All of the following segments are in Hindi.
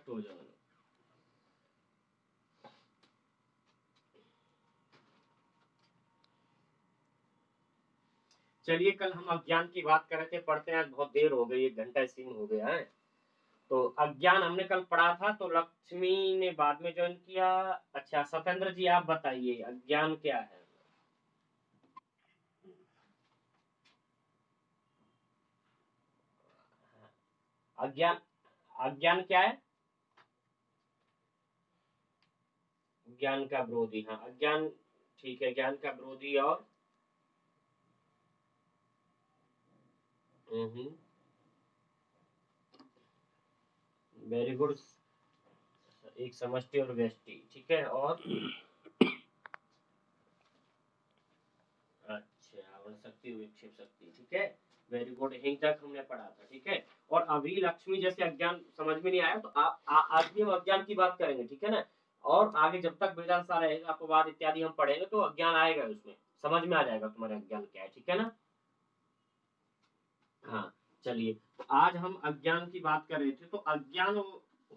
कट हो जाओ। चलिए, कल हम अज्ञान की बात कर रहे थे, पढ़ते हैं। आज बहुत देर हो गई, 1 घंटा स्क्रीन हो गया है। तो अज्ञान हमने कल पढ़ा था, तो लक्ष्मी ने बाद में ज्वाइन किया। अच्छा सत्येंद्र जी, आप बताइए अज्ञान क्या है? अज्ञान, अज्ञान क्या है? ज्ञान का विरोधी, हाँ अज्ञान। ठीक है, ज्ञान का विरोधी। और वेरी गुड। एक समष्टि और व्यष्टि, ठीक है। और अच्छा, और शक्ति विक्षेप शक्ति, ठीक है। वेरी गुड, यहीं तक हमने पढ़ा था, ठीक है। और अभी लक्ष्मी जैसे अज्ञान समझ में नहीं आया, तो आज भी हम अज्ञान की बात करेंगे, ठीक है ना। और आगे जब तक वेदांत सा रहेगा, अपवाद इत्यादि हम पढ़ेंगे, तो अज्ञान आएगा, उसमें समझ में आ जाएगा तुम्हारे अज्ञान क्या है, ठीक है ना। हाँ, चलिए, तो आज हम अज्ञान की बात कर रहे थे। तो अज्ञान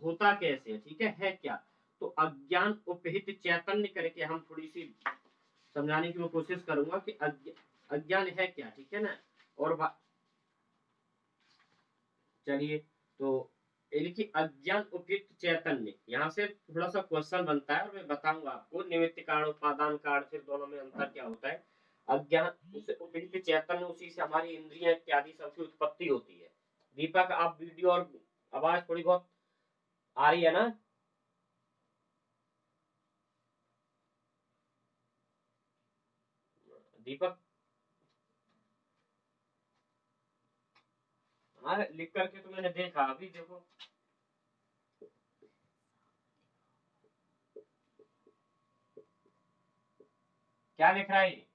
होता कैसे है, ठीक है क्या? तो अज्ञान उपहित चैतन्य करके हम थोड़ी सी समझाने की मैं कोशिश करूंगा कि अज्ञान है क्या, ठीक है ना। और चलिए, तो लिखिए अज्ञान उपयुक्त चैतन्य। यहाँ से थोड़ा सा क्वेश्चन बनता है, और मैं बताऊंगा आपको निमित्त कारण उपादान कारण, फिर दोनों में अंतर क्या होता है। अज्ञान उसे उपयुक्त चैतन्य, उसी से हमारी इंद्रियां इत्यादि सबकी उत्पत्ति होती है। दीपक, आप वीडियो और आवाज थोड़ी बहुत आ रही है ना? दीपक, हाँ लिख करके तो मैंने देखा, अभी देखो। क्या लिख रहा है ये?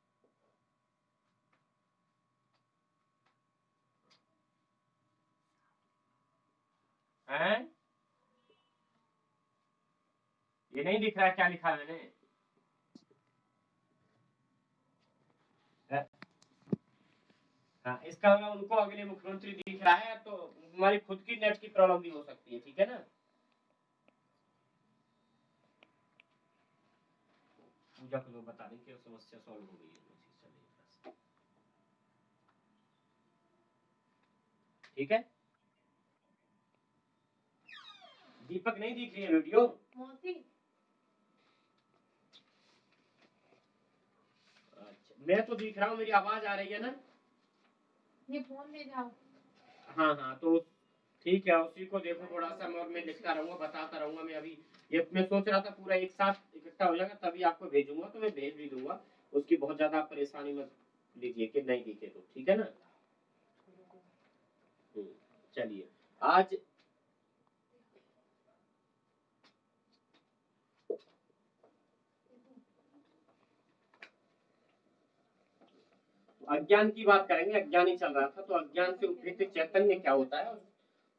हैं? ये नहीं दिख रहा है क्या लिखा है मैंने? हाँ, इसका मतलब उनको अगले मुख्यमंत्री दिख रहा है, तो हमारी खुद की नेट की प्रॉब्लम भी हो सकती है, ठीक है ना। पूजा को तो बता दें कि समस्या सॉल्व हो गई है, ठीक है। दीपक, नहीं दिख रही है वीडियो? अच्छा, मैं तो दिख रहा हूँ, मेरी आवाज आ रही है ना? ये फोन ले जाओ। हाँ हाँ, तो ठीक है, उसी को देखो थोड़ा सा। मैं लिखता रहूंगा, बताता रहूंगा। मैं अभी ये मैं सोच रहा था पूरा एक साथ इकट्ठा हो जाएगा, तभी आपको भेजूंगा, तो मैं भेज भी दूंगा। उसकी बहुत ज्यादा परेशानी मत लीजिए कि नहीं दिखे, तो ठीक है ना। चलिए, आज अज्ञान की बात करेंगे। अज्ञान ही चल रहा था, तो अज्ञान से उपयुक्त चैतन्य क्या होता है,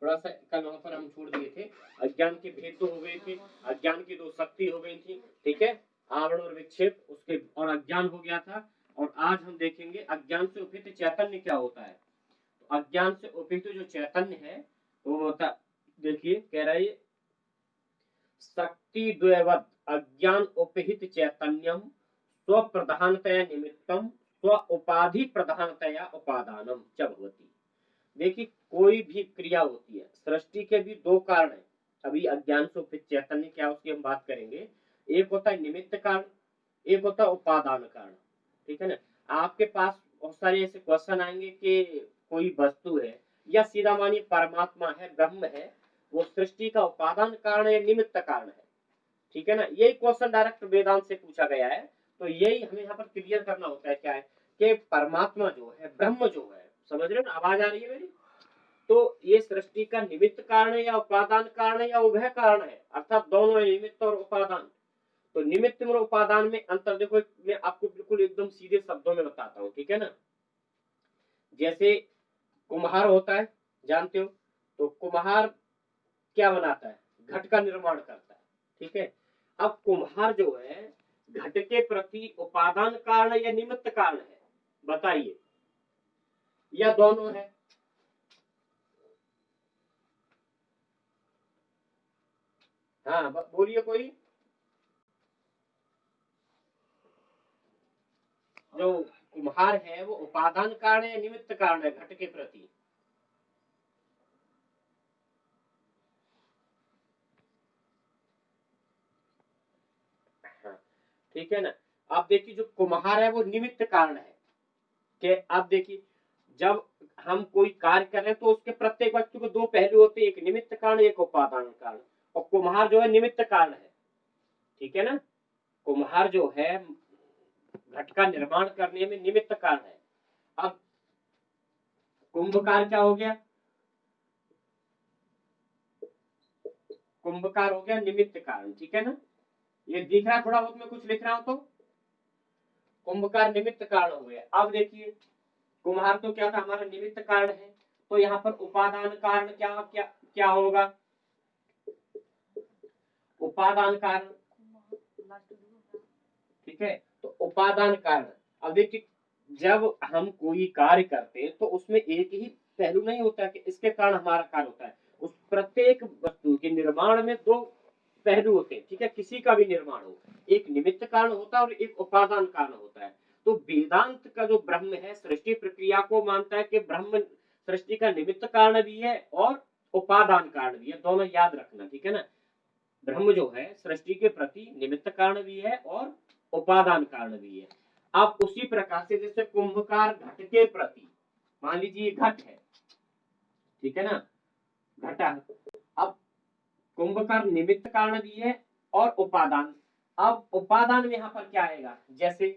थोड़ा सा कल वहां पर हम छोड़ दिए थे। अज्ञान के भेद तो हो गए थे, अज्ञान की 2 शक्ति हो गई थी, ठीक है। आवरण और विक्षेप, उसके और अज्ञान हो गया था। और आज हम देखेंगे अज्ञान से उपयुक्त चैतन्य क्या होता है। तो अज्ञान से उपयुक्त जो चैतन्य है, वो होता, देखिए कह रहा है, शक्ति द्वयवत अज्ञान उपहित चैतन्यम स्व प्रधानतया निमित्तम स्व उपाधि प्रधानतया उपादानम च भवति। देखिए, कोई भी क्रिया होती है, सृष्टि के भी 2 कारण है। अभी अज्ञान से उपहित चैतन्य क्या, उसकी हम बात करेंगे। एक होता है निमित्त कारण, एक होता है उपादान कारण, ठीक है ना। आपके पास बहुत सारे ऐसे क्वेश्चन आएंगे कि कोई वस्तु है, या सीधा मानिए परमात्मा है, ब्रह्म है, वो सृष्टि का उपादान कारण है, निमित्त कारण है, ठीक है ना। यही क्वेश्चन डायरेक्ट वेदांत से पूछा गया है। तो यही हमें यहाँ पर क्लियर करना होता है, क्या है कि परमात्मा जो है, ब्रह्म जो है, समझ रहे हो ना, आवाज आ रही है मेरी? तो ये सृष्टि का निमित्त कारण है, या उपादान कारण है, या उभय कारण है, अर्थात दोनों है, निमित्त और उपादान। तो निमित्त और उपादान में अंतर देखो, मैं आपको बिल्कुल एकदम सीधे शब्दों में बताता हूँ, ठीक है ना। जैसे कुम्हार होता है, जानते हो, तो कुम्हार क्या बनाता है? घट का निर्माण करता है, ठीक है। अब कुम्हार जो है, घट के प्रति उपादान कारण या निमित्त कारण है, बताइए, या दोनों है? हाँ बोलिए कोई। जो कुम्हार है वो उपादान कारण है या निमित्त कारण है घट के प्रति? हाँ, ठीक है ना। आप देखिए जो कुम्हार है वो निमित्त कारण है कि आप देखिए जब हम कोई कार्य कर रहे हैं तो उसके प्रत्येक वस्तु के दो पहलू होते हैं, एक निमित्त कारण एक उपादान कारण। और कुम्हार जो है निमित्त कारण है, ठीक है ना। कुम्हार जो है घट का निर्माण करने में निमित्त कारण है। अब कुंभकार क्या हो गया? कुंभकार हो गया निमित्त कारण, ठीक है ना। ये दिख रहा है थोड़ा बहुत मैं कुछ लिख रहा हूं तो कुंभकार निमित्त कारण हो गया। अब देखिए कुम्हार तो क्या था हमारा निमित्त कारण है, तो यहाँ पर उपादान कारण क्या क्या क्या होगा? उपादान कारण, ठीक है। तो उपादान कारण, अब देखिए जब हम कोई कार्य करते हैं तो उसमें एक ही पहलू नहीं होता कि इसके कारण हमारा कार्य होता है। उस प्रत्येक वस्तु के निर्माण में दो पहलू होते हैं, ठीक है। किसी का भी निर्माण हो, एक निमित्त कारण होता है और एक उपादान कारण होता है। तो वेदांत का जो ब्रह्म है सृष्टि प्रक्रिया को मानता है कि ब्रह्म सृष्टि का निमित्त कारण भी है और उपादान कारण भी है, दोनों याद रखना, ठीक है ना। ब्रह्म जो है सृष्टि के प्रति निमित्त कारण भी है और उपादान कारण भी है। अब उसी प्रकार से जैसे कुंभकार घट के प्रति, मान लीजिए घट है, ठीक है ना, घटा। अब कुंभकार निमित्त कारण भी है और उपादान। अब उपादान में यहाँ पर क्या आएगा? जैसे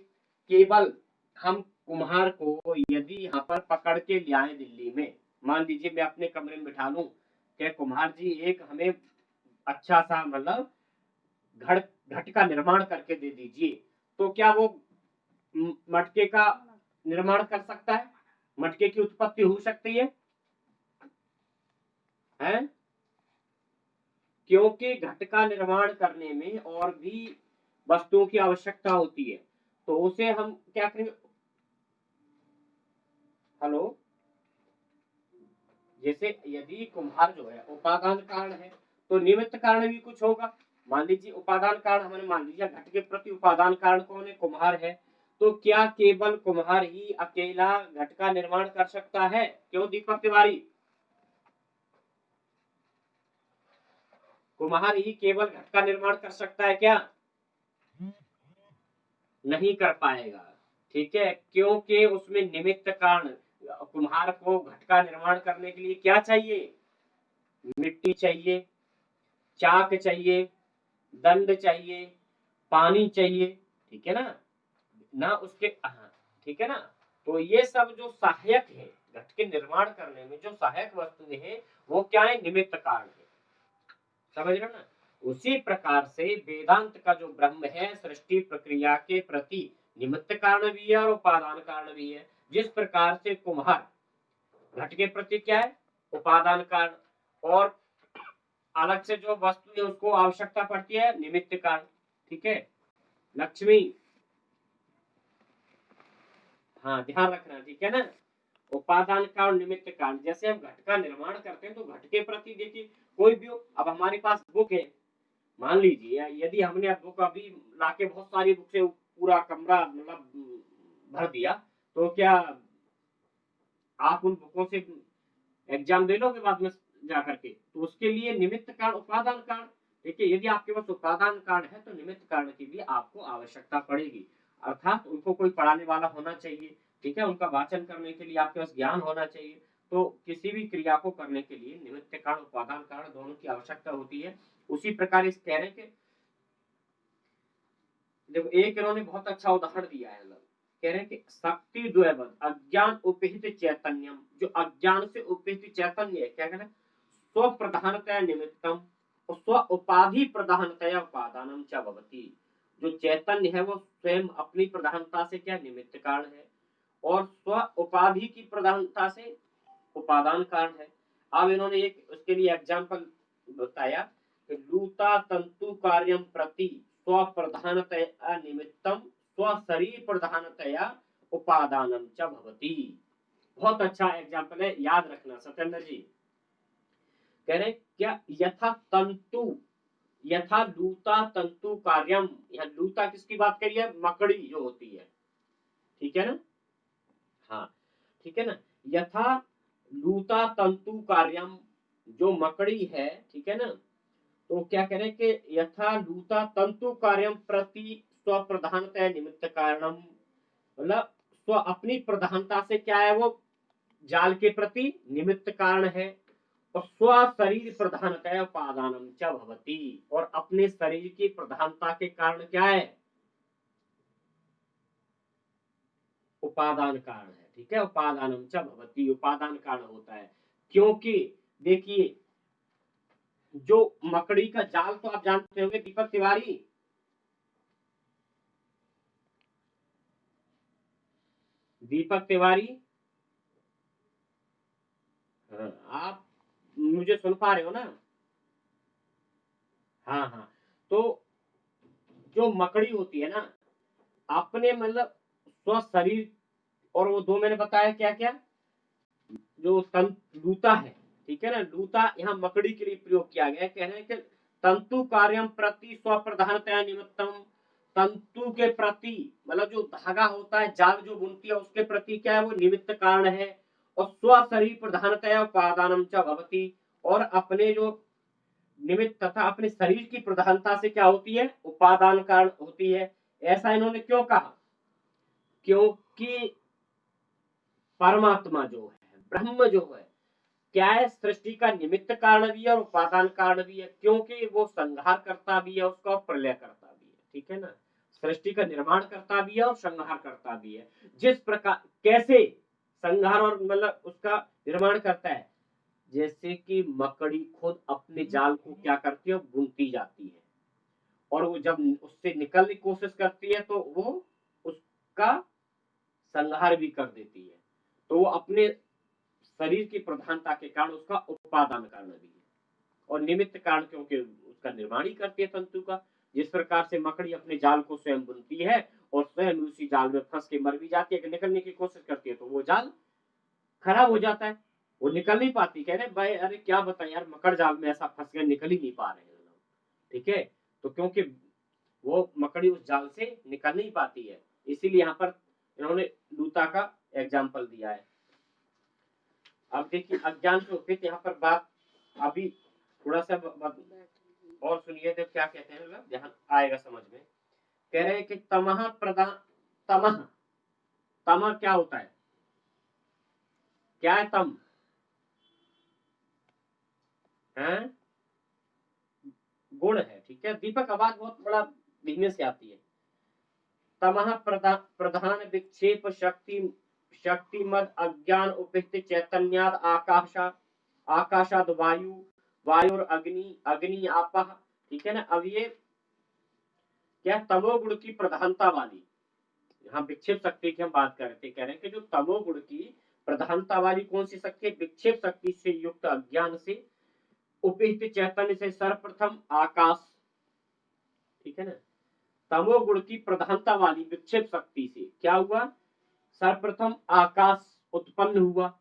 केवल हम कुम्हार को यदि यहाँ पर पकड़ के ले आए दिल्ली में, मान लीजिए मैं अपने कमरे में बिठा लूं कि कुम्हार जी एक हमें अच्छा सा मतलब घड़ घट का निर्माण करके दे दीजिए, तो क्या वो मटके का निर्माण कर सकता है? मटके की उत्पत्ति हो सकती है? क्योंकि घट का निर्माण करने में और भी वस्तुओं की आवश्यकता होती है, तो उसे हम क्या करेंगे? हेलो, जैसे यदि कुम्हार जो है उपादान कारण है तो निमित्त कारण भी कुछ होगा। मान लीजिए उपादान कारण हमने मान लिया, घट के प्रति उपादान कारण कौन है? कुम्हार है। तो क्या केवल कुम्हार ही अकेला घट का निर्माण कर सकता है? क्यों दीपक तिवारी? कुम्हार ही केवल घट का निर्माण कर सकता है क्या? नहीं कर पाएगा, ठीक है। क्योंकि उसमें निमित्त कारण, कुम्हार को घट का निर्माण करने के लिए क्या चाहिए? मिट्टी चाहिए, चाक चाहिए, दंड चाहिए, पानी चाहिए, ठीक है ना। ना उसके, हाँ, ठीक है ना। तो ये सब जो सहायक है घट के निर्माण करने में, जो सहायक वस्तुएं हैं वो क्या है? निमित्त कारण है। समझ रहे हो ना। उसी प्रकार से वेदांत का जो ब्रह्म है सृष्टि प्रक्रिया के प्रति निमित्त कारण भी है और उपादान कारण भी है। जिस प्रकार से कुम्हार घट के प्रति क्या है? उपादान कारण, और अलग से जो वस्तु है उसको आवश्यकता पड़ती है निमित्त कारण, ठीक है। लक्ष्मी, हाँ ध्यान रखना, ठीक है ना। उपादान का और निमित्त कारण, जैसे हम घट का निर्माण करते हैं तो घट के प्रति देखिए कोई भी हो, अब हमारे पास बुक है, मान लीजिए यदि हमने अब बुक अभी लाके बहुत सारी बुक से पूरा कमरा मतलब भर दिया, तो क्या आप उन बुकों से एग्जाम दे लोगे बाद में जा करके? तो उसके लिए निमित्त कारण उपादान कारण, देखिए यदि आपके पास उपादान कारण है तो निमित्त कारण की भी आपको आवश्यकता पड़ेगी, अर्थात उनको कोई पढ़ाने वाला होना चाहिए, ठीक है। उनका वाचन करने के लिए आपके पास ज्ञान होना चाहिए। तो किसी भी क्रिया को करने के लिए निमित्त कारण उपादान कारण दोनों की आवश्यकता होती है। उसी प्रकार इस कह रहे हैं कि देखो एक इन्होंने बहुत अच्छा उदाहरण दिया है, मतलब कह रहे हैं कि शक्ति द्वैवत अज्ञान उपहित चैतन्यम, जो अज्ञान से उपहित चैतन्य है क्या कहना, स्व प्रधानतया निमित्तम और स्व उपाधि प्रधानतया उपादानम च भवति। जो चैतन्य है वो स्वयं अपनी प्रधानता से क्या निमित्त कारण है और स्व उपाधि की प्रधानता से उपादान कारण है। अब इन्होंने एक उसके लिए एग्जाम्पल बताया कि लूता तंतु कार्यम प्रति स्व प्रधानतया निमित्तम स्व शरीर प्रधानतया उपादानम च भवति। बहुत अच्छा एग्जाम्पल है, याद रखना सत्येंद्र जी। कह रहे क्या, यथा तंतु यथा लूता तंतु कार्यम, यहाँ लूता किसकी बात करी है? मकड़ी जो होती है, ठीक है ना? हाँ, ठीक है ना? यथा लूता तंतु कार्यम, जो मकड़ी है, ठीक है ना? तो क्या कह रहे हैं कि यथा लूता तंतु कार्यम प्रति स्वप्रधानतया निमित्त कारणम, मतलब स्व अपनी प्रधानता से क्या है, वो जाल के प्रति निमित्त कारण है। और स्व शरीर प्रधानतया उपादानम च भवति, और अपने शरीर की प्रधानता के कारण क्या है? उपादान कारण है, ठीक है? उपादानम च भवति, उपादान कारण होता है। क्योंकि देखिए, जो मकड़ी का जाल तो आप जानते होंगे दीपक तिवारी, दीपक तिवारी, हाँ, आप मुझे सुन पा रहे हो ना? हाँ हाँ। तो जो मकड़ी होती है ना, अपने मतलब स्व शरीर, और वो दो मैंने बताया क्या क्या, जो लूता है, ठीक है ना? लूता यहाँ मकड़ी के लिए प्रयोग किया गया है। कह रहे हैं कि तंतु कार्यम प्रति स्वप्रधानतया निमित्तम, तंतु के प्रति मतलब जो धागा होता है, जाल जो बुनती है, उसके प्रति क्या है, वो निमित्त कारण है। और स्व शरीर प्रधानतया उपादानम च भवति, और अपने जो निमित्त तथा अपने शरीर की प्रधानता से क्या होती है? उपादान कारण होती है। ऐसा इन्होंने क्यों कहा? क्योंकि परमात्मा जो है, ब्रह्म जो है, क्या है? सृष्टि का निमित्त कारण भी है और उपादान कारण भी है, क्योंकि वो संहार करता भी है उसका और प्रलय करता भी है, ठीक है ना? सृष्टि का निर्माण करता भी है और संहार करता भी है। जिस प्रकार, कैसे संहार और मतलब उसका निर्माण करता है? जैसे कि मकड़ी खुद अपने जाल को क्या करती है? बुनती जाती है, और वो जब उससे निकलने की कोशिश करती है तो वो उसका संहार भी कर देती है। तो वो अपने शरीर की प्रधानता के कारण उसका उपादान कारण भी है, और निमित्त कारण क्योंकि उसका निर्माण ही करती है तंतु का। जिस प्रकार से मकड़ी अपने जाल को स्वयं बुनती है और स्वयं उसी जाल में फंस के मर भी जाती है, कि निकलने की कोशिश करती है तो वो जाल खराब हो जाता है, वो निकल नहीं पाती। कह रहे भाई अरे क्या बताएं यार, मकर जाल में ऐसा फंस गए, निकल ही नहीं पा रहे हैं लोग, ठीक है? तो क्योंकि वो मकड़ी उस जाल से निकल नहीं पाती है, इसीलिए यहाँ पर इन्होंने लूता का एग्जाम्पल दिया है। अब देखिए अज्ञान से उपहित यहाँ पर बात अभी थोड़ा सा और सुनिए, तो क्या कहते हैं, मतलब ध्यान आएगा समझ में। कह रहे हैं कि तमह प्रदान, तमह, तमह क्या होता है? क्या है तम? है गुण है, ठीक है? दीपक आवाज बहुत बड़ा धीमे से आती है। तमह प्रधान विक्षेप शक्ति, शक्ति मद अज्ञान उपहित चैतन्याद आकाशा, आकाशाद वायु, वायुर अग्नि, अग्नि आपह, ठीक है ना? अब ये क्या, तमोगुण की प्रधानता वाली, यहाँ विक्षेप शक्ति की हम बात कर रहे थे। कह रहे हैं कि जो तमोगुण की प्रधानता वाली कौन सी शक्ति है? विक्षेप शक्ति से युक्त अज्ञान से उपहित चैतन्य से सर्वप्रथम आकाश, ठीक है ना? तमोगुण की प्रधानता वाली विक्षेप शक्ति से क्या हुआ? सर्वप्रथम आकाश उत्पन्न हुआ।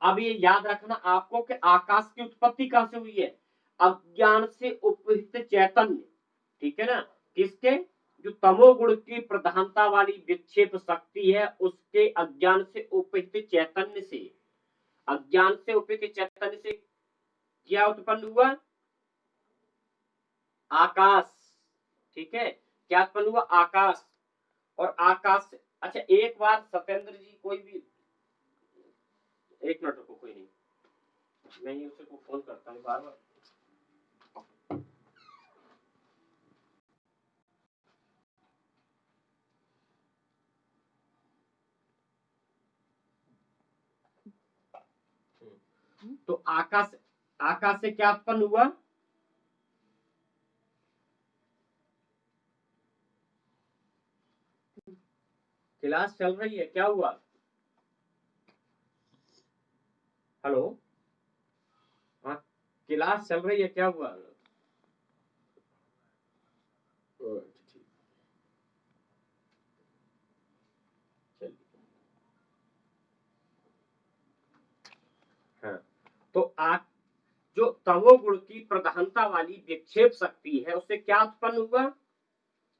अब ये याद रखना आपको कि आकाश की उत्पत्ति कहां से हुई है? अज्ञान से उपहित चैतन्य, ठीक है ना? किसके? जो तमोगुण की प्रधानता वाली विक्षेप शक्ति है, उसके अज्ञान से उपहित चैतन्य से, अज्ञान से उपहित चैतन्य से क्या उत्पन्न हुआ? आकाश, ठीक है? क्या उत्पन्न हुआ? आकाश। और आकाश, अच्छा एक बार सत्येंद्र जी कोई भी, एक मिनट रुको, कोई नहीं, मैं ही उसे को फोन करता हूँ बार बार। तो आकाश, आकाश से क्या उत्पन्न हुआ? क्लास चल रही है, क्या हुआ? हेलो, हाँ, क्लास चल रही है, क्या हुआ? हाँ, तो जो तमोगुण की प्रधानता वाली विक्षेप शक्ति है उससे क्या उत्पन्न हुआ?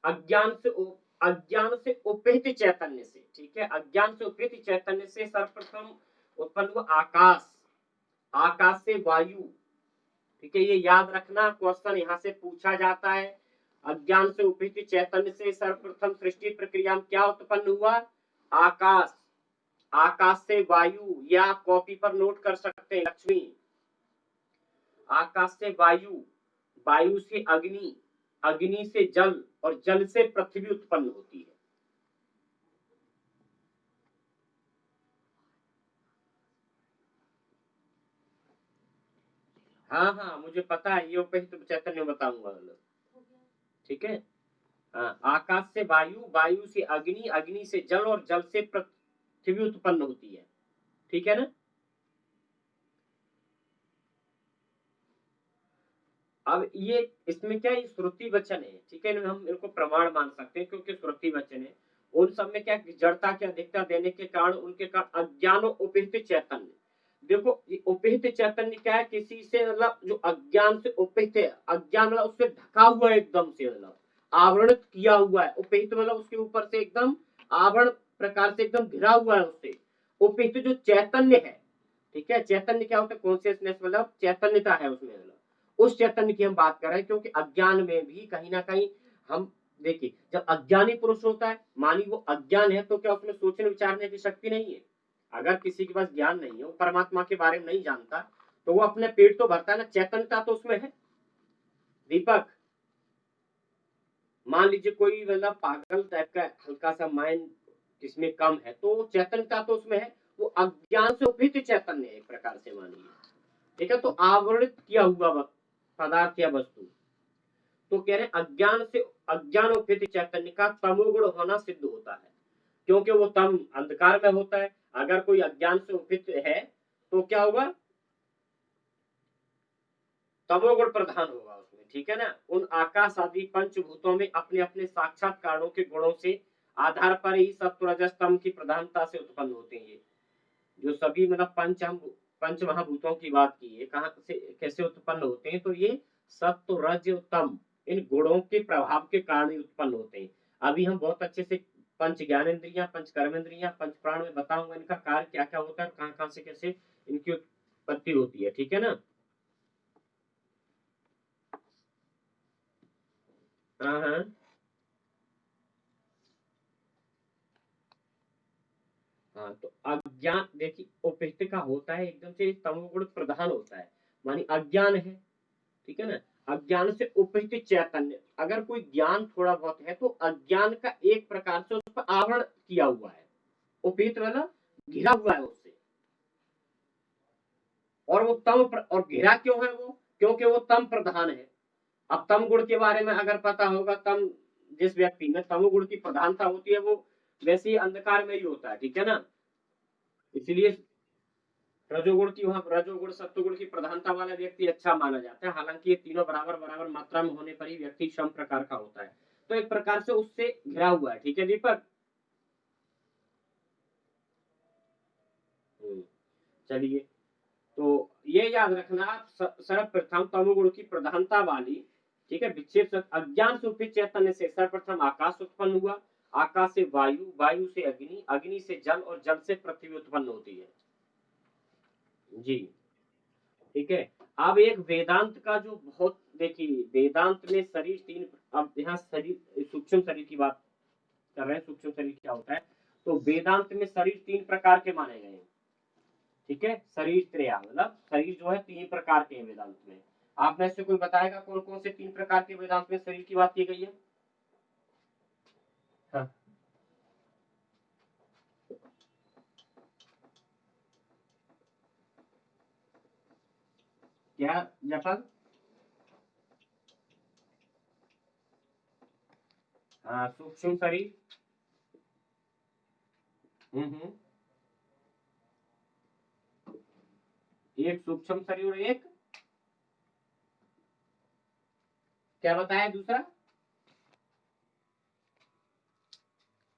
अज्ञान से उपहित चैतन्य से, ठीक है, अज्ञान से उपहित चैतन्य से सर्वप्रथम उत्पन्न हुआ आकाश, आकाश से वायु, ठीक है, ये याद रखना, क्वेश्चन यहाँ से पूछा जाता है। अज्ञान से उपहित चैतन्य से सर्वप्रथम सृष्टि प्रक्रिया में क्या उत्पन्न हुआ? आकाश, आकाश से वायु, या कॉपी पर नोट कर सकते हैं लक्ष्मी, आकाश से वायु, वायु से अग्नि, अग्नि से जल, और जल से पृथ्वी उत्पन्न होती है। हाँ हाँ मुझे पता है, ये उपहित चैतन्य बताऊंगा, ठीक है। हाँ, आकाश से वायु, वायु से अग्नि, अग्नि से जल, और जल से पृथ्वी उत्पन्न होती है, ठीक है ना। अब ये इसमें क्या है, श्रुति वचन है, ठीक है ना, हम इनको प्रमाण मान सकते हैं क्योंकि श्रुति वचन है। उन सब में क्या जड़ता की अधिकता देने के कारण, उनके कारण अज्ञान और उपहित चैतन्य, देखो ये उपहित चैतन्य क्या है, किसी से मतलब जो अज्ञान से उपहित है, अज्ञान मतलब उससे ढका हुआ है एकदम से, मतलब आवरणित किया हुआ है, उपहित मतलब उसके ऊपर से एकदम आवरण प्रकार से एकदम घिरा हुआ है उससे। उपहित जो चैतन्य है, ठीक है, चैतन्य क्या होता है, कॉन्शियसनेस, मतलब चैतन्यता है उसमें, मतलब उस चैतन्य की हम बात कर रहे हैं, क्योंकि अज्ञान में भी कहीं ना कहीं हम देखिए, जब अज्ञानी पुरुष होता है, मानी वो अज्ञान है, तो क्या उसमें सोचने विचारने की शक्ति नहीं है? अगर किसी के पास ज्ञान नहीं है, वो परमात्मा के बारे में नहीं जानता, तो वो अपने पेट तो भरता है ना, चैतन्यता तो उसमें है। दीपक, मान लीजिए कोई मतलब पागल टाइप का हल्का सा माइंड जिसमें कम है, तो चैतन्यता तो उसमें है, वो अज्ञान से उपहित चैतन्य है एक प्रकार से मानिए, ठीक है, तो आवरणित किया हुआ पदार्थ या वस्तु। तो कह रहे अज्ञान उपहित चैतन्य का तमोगुण होना सिद्ध होता है, क्योंकि वो तम अंधकार में होता है। अगर कोई अज्ञान से उपहित है तो क्या होगा? तमोगुण प्रधान होगा उसमें, ठीक है ना। उन आकाश आदि पंचभूतों में अपने अपने साक्षात कारणों के गुणों से आधार पर ही सत्व रजस तम की प्रधानता से उत्पन्न होते हैं। जो सभी मतलब पंच महाभूतों की बात की है, कहाँ से कैसे उत्पन्न होते हैं, तो ये सत्व रज तम इन गुणों के प्रभाव के कारण ही उत्पन्न होते हैं। अभी हम बहुत अच्छे से पंच ज्ञानेन्द्रियां, पंच कर्मेंद्रियां, पंच प्राण में बताऊंगा इनका कार्य क्या क्या होता है, कहाँ कहाँ से कैसे इनकी उत्पत्ति होती है, ठीक है ना। हाँ हाँ हाँ, तो अज्ञान देखिए उपहित का होता है, एकदम से तमोगुण प्रधान होता है, मानी अज्ञान है, ठीक है ना। अज्ञान से उपहित चैतन्य, अगर कोई ज्ञान थोड़ा बहुत है तो अज्ञान का एक प्रकार से उस पर आवरण किया हुआ है, उपहित मतलब घिरा हुआ है उससे। और वो और घिरा क्यों है वो? क्योंकि वो तम प्रधान है। अब तम गुण के बारे में अगर पता होगा, तम जिस व्यक्ति में तमोगुण की प्रधानता होती है वो वैसे ही अंधकार में ही होता है, ठीक है ना। इसलिए रजोगुण की, वहां रजोगुण सत्वगुण की प्रधानता वाला व्यक्ति अच्छा माना जाता है, हालांकि ये तीनों बराबर बराबर मात्रा में होने पर ही व्यक्ति सम प्रकार का होता है। तो एक प्रकार से उससे घिरा हुआ है, ठीक है दीपक। चलिए, तो ये याद रखना आप, सर्वप्रथम तमोगुण की प्रधानता वाली, ठीक है, विक्षेप अज्ञान से उपहित चैतन्य से सर्वप्रथम आकाश उत्पन्न हुआ, आकाश से वायु, वायु से अग्नि, अग्नि से जल, और जल से पृथ्वी उत्पन्न होती है। जी, ठीक है। अब एक वेदांत का जो बहुत, देखिए वेदांत में शरीर तीन, अब यहाँ शरीर सूक्ष्म शरीर की बात कर रहे हैं, सूक्ष्म शरीर क्या होता है, तो वेदांत में शरीर तीन प्रकार के माने गए हैं, ठीक है। शरीर त्रया मतलब शरीर जो है तीन प्रकार के हैं वेदांत में। आप में से कोई बताएगा कौन कौन से तीन प्रकार के वेदांत में शरीर की बात की गई है? हाँ, क्या जफर? हाँ, सूक्ष्म शरीर। हम्म। एक सूक्ष्म शरीर और एक क्या बताया दूसरा?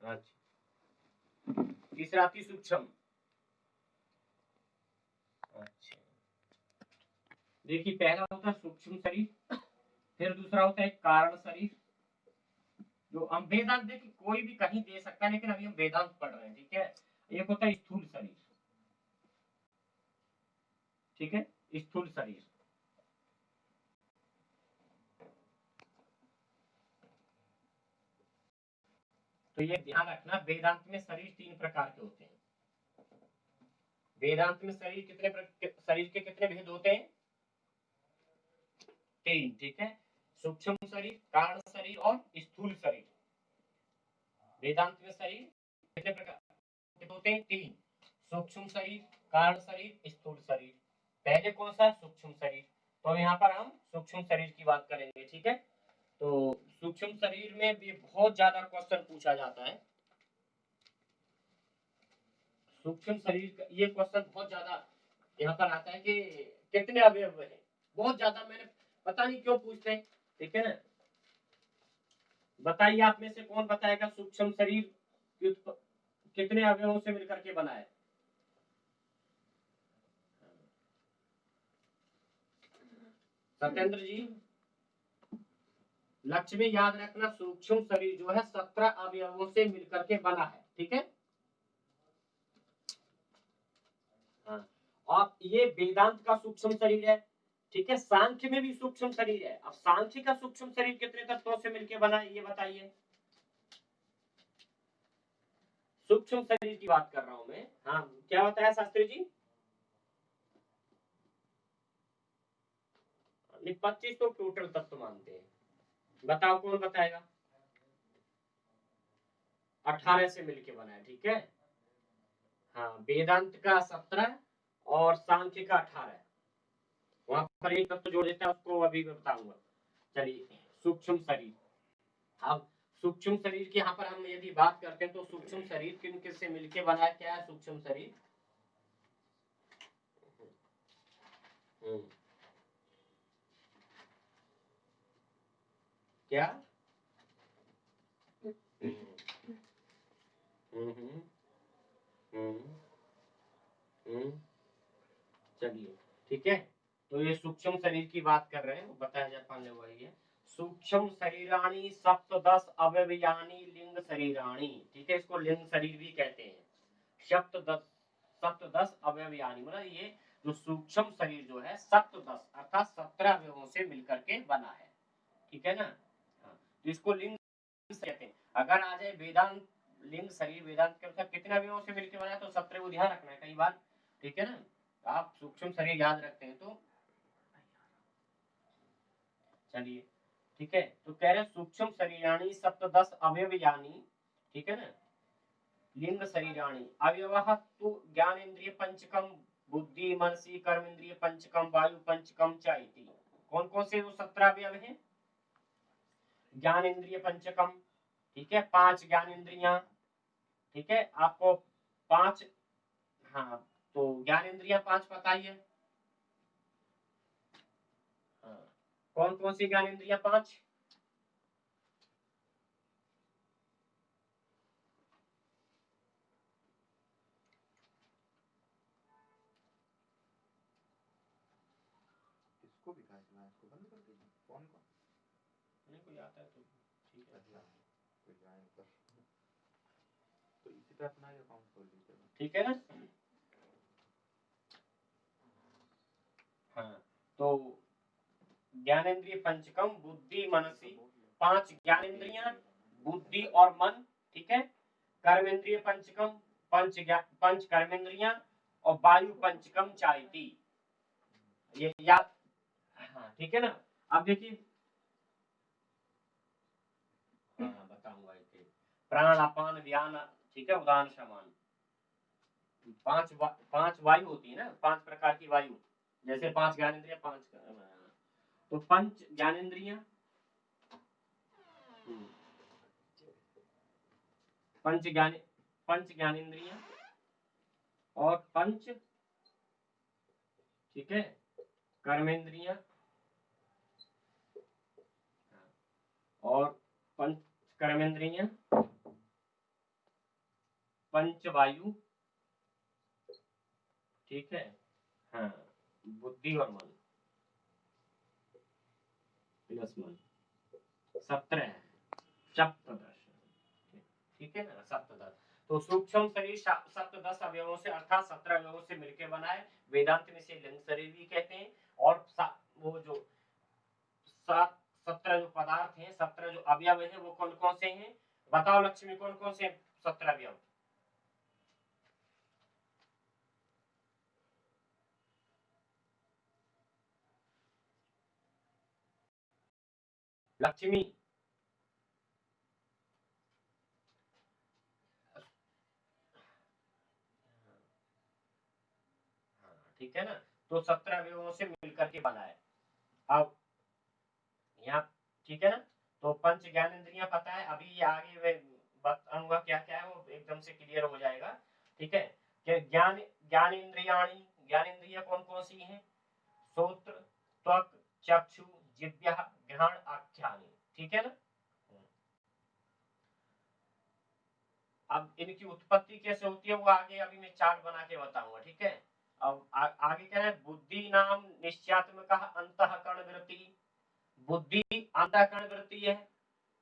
अच्छा, तीसरा अति सूक्ष्म। अच्छा, देखिए पहला होता है सूक्ष्म शरीर, फिर दूसरा होता है कारण शरीर, जो हम वेदांत देखिए कोई भी कहीं दे सकता है, लेकिन अभी हम वेदांत पढ़ रहे हैं, ठीक है। एक होता है स्थूल शरीर, ठीक है, स्थूल शरीर। तो ये ध्यान रखना, वेदांत में शरीर 3 प्रकार के होते हैं। वेदांत में शरीर के कितने भेद होते हैं? 3, ठीक है। सूक्ष्म शरीर, कारण शरीर और स्थूल शरीर। वेदांत में शरीर कितने प्रकार के होते हैं? 3, सूक्ष्म शरीर, कारण शरीर, स्थूल शरीर। पहले कौन सा? सूक्ष्म शरीर। तो यहाँ पर हम सूक्ष्म शरीर की बात करेंगे, ठीक है। तो सूक्ष्म शरीर में भी बहुत ज्यादा क्वेश्चन पूछा जाता है। सूक्ष्म शरीर का ये क्वेश्चन बहुत ज्यादा यहाँ पर आता है कि कितने अवयव है, बहुत ज्यादा मैंने पता नहीं क्यों पूछते हैं, ठीक है ना। बताइए आप में से कौन बताएगा सूक्ष्म शरीर कितने अवयवों से मिलकर के बना है? सत्येंद्र जी, लक्ष्य में याद रखना, सूक्ष्म शरीर जो है 17 अवयवों से मिलकर के बना है, ठीक है। हाँ। और ये वेदांत का सूक्ष्म शरीर है, ठीक है। सांख्य में भी सूक्ष्म शरीर है। अब सांख्य का सूक्ष्म शरीर कितने तत्वों से मिलकर बना है, ये बताइए। सूक्ष्म शरीर की बात कर रहा हूं मैं। हाँ, क्या बताया शास्त्री जी? 25 तो टोटल तत्व मानते हैं। बताओ कौन बताएगा? 18 से मिलके बना है, ठीक है। हाँ, वेदांत का 17 और सांख्य का 18। वहां पर एक तत्व जोड़ देता है, उसको अभी बताऊंगा। चलिए, सूक्ष्म शरीर। अब सूक्ष्म शरीर की यहाँ पर हम यदि बात करते हैं तो सूक्ष्म शरीर किन किन से मिलके बना है? क्या है सूक्ष्म शरीर? क्या? चलिए, ठीक है। तो ये सूक्ष्म शरीर की बात कर रहे हैं, बताया जा पाने वाली है। सूक्ष्म शरीराणी सप्तदश अवयवानी लिंग शरीराणी, ठीक है। इसको लिंग शरीर भी कहते हैं। सप्तदश अवयवानी मतलब ये जो सूक्ष्म शरीर जो है सप्तदश अर्थात 17 अवयवों से मिलकर के बना है, ठीक है ना। हाँ, तो इसको लिंग कहते हैं। अगर आ जाए वेदांत लिंग शरीर, वेदांत के अनुसार कितने अवयवों से मिलकर बना है, तो 17 को ध्यान रखना है कई बार, ठीक है ना। आप सूक्ष्म शरीर याद रखते हैं तो चलिए, ठीक है। तो कह रहे सूक्ष्म शरीराणी सप्तदश अवयवानी, ठीक है ना, लिंग शरीराणी अवयवः तु ज्ञानेन्द्रिय पंचकम, बुद्धि मनसी कर्म इंद्रिय पंचकम, वायु पंचकम च इति। कौन कौन से वो 17 अवयव हैं? ज्ञान इंद्रिय पंचकम, ठीक है, 5 ज्ञान इंद्रियां, ठीक है आपको 5। हाँ, तो ज्ञान इंद्रियां 5 पता ही है। हाँ, कौन कौन सी ज्ञान इंद्रियां 5? इसको भी कहा है, इसको बंद कर दीजिए फोन को। नहीं कोई आता है तो ठीक है। अच्छा, कोई जाए ऊपर तो इसी पे अपना ही अकाउंट खोल लीजिएगा, ठीक है ना। हाँ, तो ज्ञानेन्द्रिय पंचकम, बुद्धि मनसी, 5 ज्ञानेन्द्रियां, बुद्धि और मन, ठीक है। कर्मेंद्रिय पंचकम, पंच कर्मेंद्रियां, और वायु पंचकम चाइती, ये याद। हाँ, ठीक है ना। अब देखिए, हाँ बताऊंगा इसे। प्राण अपान व्यान, ठीक है, उदान समान। 5 वायु होती है ना, 5 प्रकार की वायु, जैसे 5 ज्ञानेन्द्रिय, 5 तो पंच ज्ञानेन्द्रियां, पंच ज्ञान पंच ज्ञानेन्द्रियां और पंच, ठीक है, कर्मेंद्रियां और पंच कर्मेंद्रियां, पंच वायु, ठीक है। हाँ, बुद्धि और मन, +1 17 है, सप्तदश, ठीक है ना, सप्तदश। तो सूक्ष्म शरीर सप्तदश अवयवों से अर्थात 17 अवयवों से मिलकर बना है। वेदांत में इसे लिंग शरीर भी कहते हैं। और वो जो 17 जो पदार्थ हैं, 17 जो अवयव हैं, वो कौन कौन से हैं? बताओ लक्ष्मी, कौन कौन से 17 अवयव? लक्ष्मी, ठीक है ना। तो 17 अवयवों से मिलकर के बना है। अब यहाँ, ठीक है ना। तो पंच ज्ञान इंद्रियां पता है, अभी ये आगे वे बताऊंगा क्या क्या है, वो एकदम से क्लियर हो जाएगा। ठीक है, कि ज्ञान ज्ञान इंद्रियाणी, ज्ञान इंद्रियां कौन कौन सी हैं? श्रोत्र, त्वक, चक्षु, जिह्वा, घ्राण, आख्यानी, ठीक है ना। अब इनकी उत्पत्ति कैसे होती है वो आगे अभी मैं चार्ट बना के बताऊंगा, ठीक है। अब आगे क्या है? बुद्धि नाम निश्चयात्मक अंतःकरण वृत्ति, बुद्धि अंतःकरण वृत्ति है,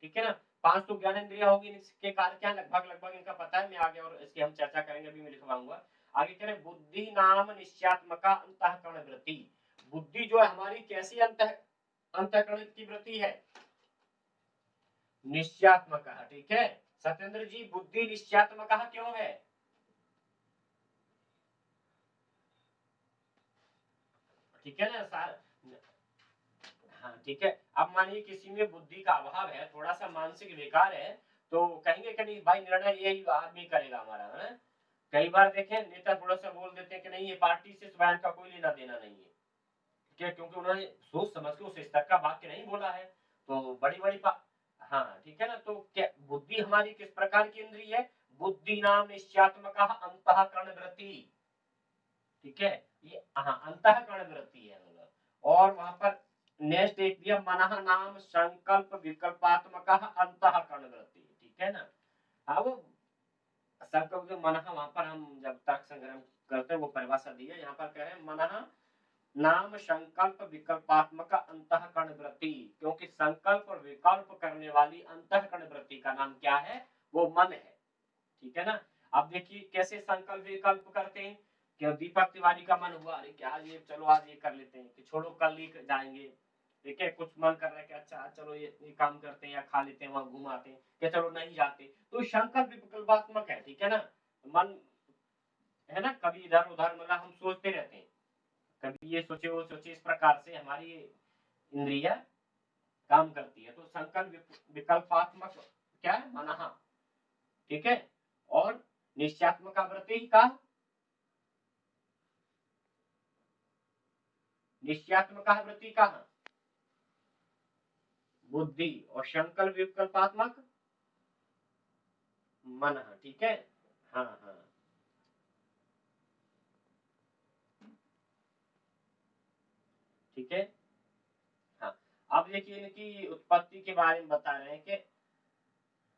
ठीक है ना। 5 तो ज्ञान इंद्रिया होगी, इसके कार्य क्या लगभग लगभग इनका पता है, मैं आगे और इसकी हम चर्चा करेंगे, अभी मैं लिखवाऊंगा। आगे कह रहे बुद्धि नाम निश्चयात्मक अंतःकरण वृत्ति, बुद्धि जो है हमारी कैसी अंतःकरण की वृत्ति है? निश्चयात्मक, ठीक है। सत्येंद्र जी, बुद्धि निश्चयात्मक क्यों है? ठीक है ना सर। हाँ ठीक है। अब मानिए किसी में बुद्धि का अभाव है, थोड़ा सा मानसिक विकार है, तो कहेंगे कि नहीं भाई निर्णय यही आदमी करेगा हमारा, है। कई बार देखें नेता थोड़ा सा बोल देते हैं कि नहीं ये पार्टी से स्वयं का कोई लेना देना नहीं है, क्या? क्योंकि उन्होंने सोच समझ के उस स्तर का वाक्य नहीं बोला है, तो बड़ी बड़ी हाँ ठीक है ना। तो क्या बुद्धि हमारी किस प्रकार की इंद्रिय है? बुद्धि नाम निश्चयात्मक अंतःकरण वृत्ति, ठीक है। ये हाँ अंतःकरण वृत्ति है मतलब। और वहां पर नेक्स्ट एक दिया मनः नाम संकल्प विकल्पात्मक अंतःकरण वृत्ति, ठीक है ना। अब संकल्प जो मनः, वहां पर हम जब तर्क संग्रह करते हैं वो परिभाषा दी है, यहाँ पर कह रहे हैं मनः नाम संकल्प विकल्पात्मक अंतःकरण वृत्ति, क्योंकि संकल्प और विकल्प करने वाली अंतःकरण वृत्ति का नाम क्या है? वो मन है, ठीक है ना। अब देखिए कैसे संकल्प विकल्प करते हैं। कि दीपक तिवारी का मन हुआ, अरे क्या ये, चलो आज ये कर लेते हैं, कि छोड़ो कल ही जाएंगे, ठीक है। कुछ मन कर रहा है कि अच्छा चलो ये काम करते हैं या खा लेते हैं, वहां घुमाते हैं, कि चलो नहीं जाते, तो संकल्प विकल्पात्मक है, ठीक है ना। मन है ना, कभी इधर उधर मतलब हम सोचते रहते हैं, कभी ये सोचे वो सोचे, इस प्रकार से हमारी इंद्रिया काम करती है। तो संकल्प विकल्पात्मक क्या है? मनः, ठीक है। और निश्चयात्मक वृत्ति का, निश्चयात्मक वृत्ति का बुद्धि, और संकल्प विकल्पात्मक मन, ठीक है। हाँ हाँ ठीक है। हाँ, अब देखिए इनकी उत्पत्ति के बारे में बता रहे हैं कि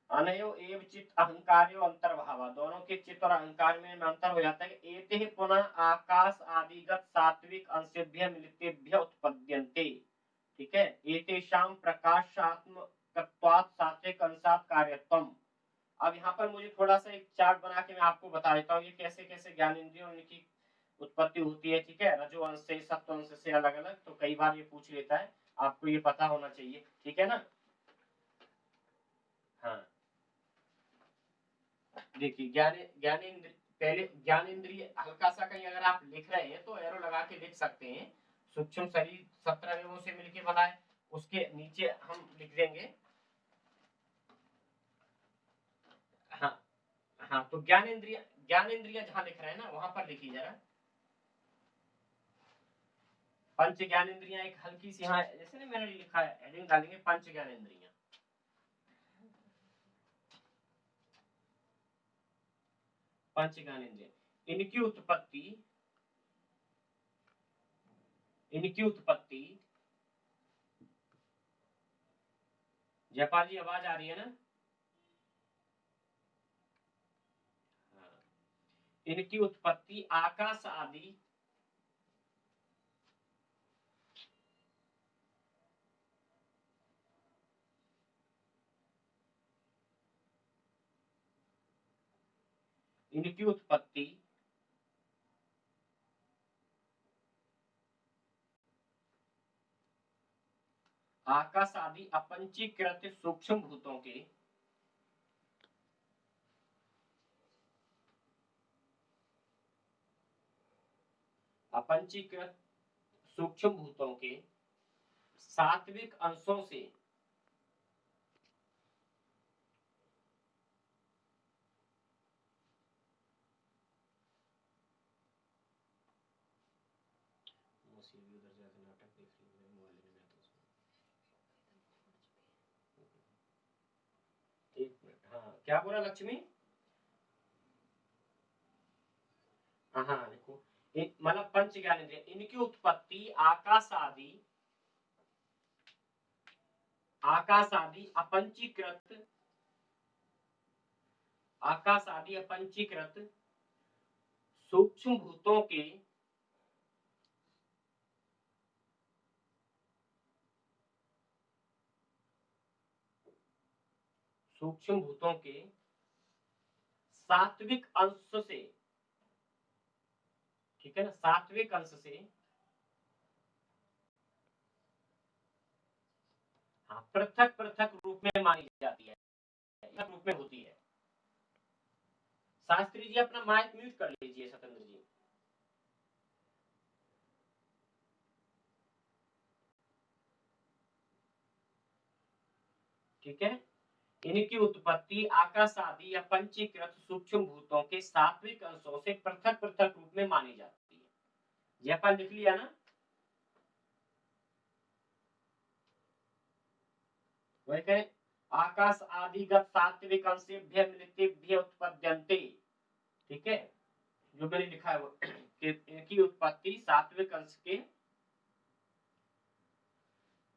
अनयो एव चित्त अहंकार्यो अंतर्भाव, दोनों के चित्त और अहंकार में अंतर हो जाता है कि एते पुनः आकाश आदिगत सात्विक अंशेभ्य मिलितेभ्य उत्पद्यन्ते, ठीक है। एतेषां प्रकाशात्मकत्वात् सात्विक अंशात् कार्यत्वम्। अब यहाँ पर मुझे थोड़ा सा एक चार्ट बना के मैं आपको बता देता हूँ ये कैसे कैसे ज्ञान इंद्रियों की उत्पत्ति होती है, ठीक है। रजो अंश से सत्व अंश से अलग अलग, तो कई बार ये पूछ लेता है, आपको ये पता होना चाहिए, ठीक है ना। हाँ देखिए ज्ञान इंद्रिय, पहले ज्ञान इंद्रिय हल्का सा कहीं अगर आप लिख रहे हैं तो एरो लगा के लिख सकते हैं। सूक्ष्म शरीर 17 अवयवों से मिलकर बना है, उसके नीचे हम लिख देंगे। हाँ हाँ, तो ज्ञान इंद्रिय जहाँ लिख रहे हैं ना वहां पर लिखिए जरा। पंच ज्ञान इंद्रियां एक हल्की सी, हाँ जैसे ना मैंने लिखा है हेडिंग डालेंगे पंच ज्ञान इंद्रियां, पंच ज्ञान इंद्रिय, इनकी उत्पत्ति, इनकी उत्पत्ति, जयपाल जी आवाज आ रही है ना? हाँ। इनकी उत्पत्ति आकाश आदि, इनकी उत्पत्ति आकाश आदि अपंचीकृत सूक्ष्म भूतों के अपंचीकृत सूक्ष्म भूतों के सात्विक अंशों से एक मिनट, हाँ क्या बोला लक्ष्मी? हाँ हाँ देखो, मतलब पंच ज्ञानेंद्रिय इनकी उत्पत्ति आकाश आदि अपंचीकृत सूक्ष्म भूतों के सात्विक अंश से, ठीक है ना, सात्विक अंश से, हाँ, पृथक पृथक रूप में मानी जाती है, रूप में होती है। शास्त्री जी अपना माइक म्यूट कर लीजिए सतेंद्र जी। ठीक है, इनकी उत्पत्ति आकाश आदि या पंचीकृत सूक्ष्म भूतों के सात्विक अंशों से पृथक पृथक रूप में मानी जाती है। यह पर लिख लिया ना? वही कहे आकाश आदिगत सात्विक अंशेभ्य मिलितेभ्य उत्पद्यन्ते, ठीक है, जो मैंने लिखा है वो कि इनकी उत्पत्ति सात्विक अंश के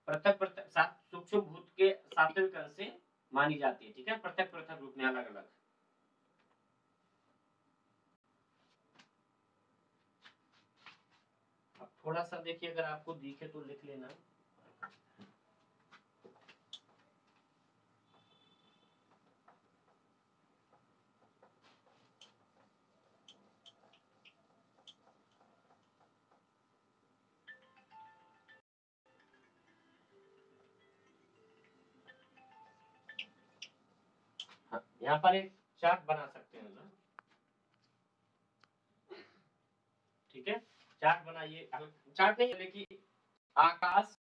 पृथक पृथक सूक्ष्म भूत के सात्विक अंश से मानी जाती है। ठीक है, पृथक पृथक रूप में अलग अलग। अब थोड़ा सा देखिए, अगर आपको दिखे तो लिख लेना। हाँ, यहाँ पर एक चार्ट बना सकते हैं ना, ठीक है, चार्ट बनाइए। चार्ट नहीं देखिए, आकाश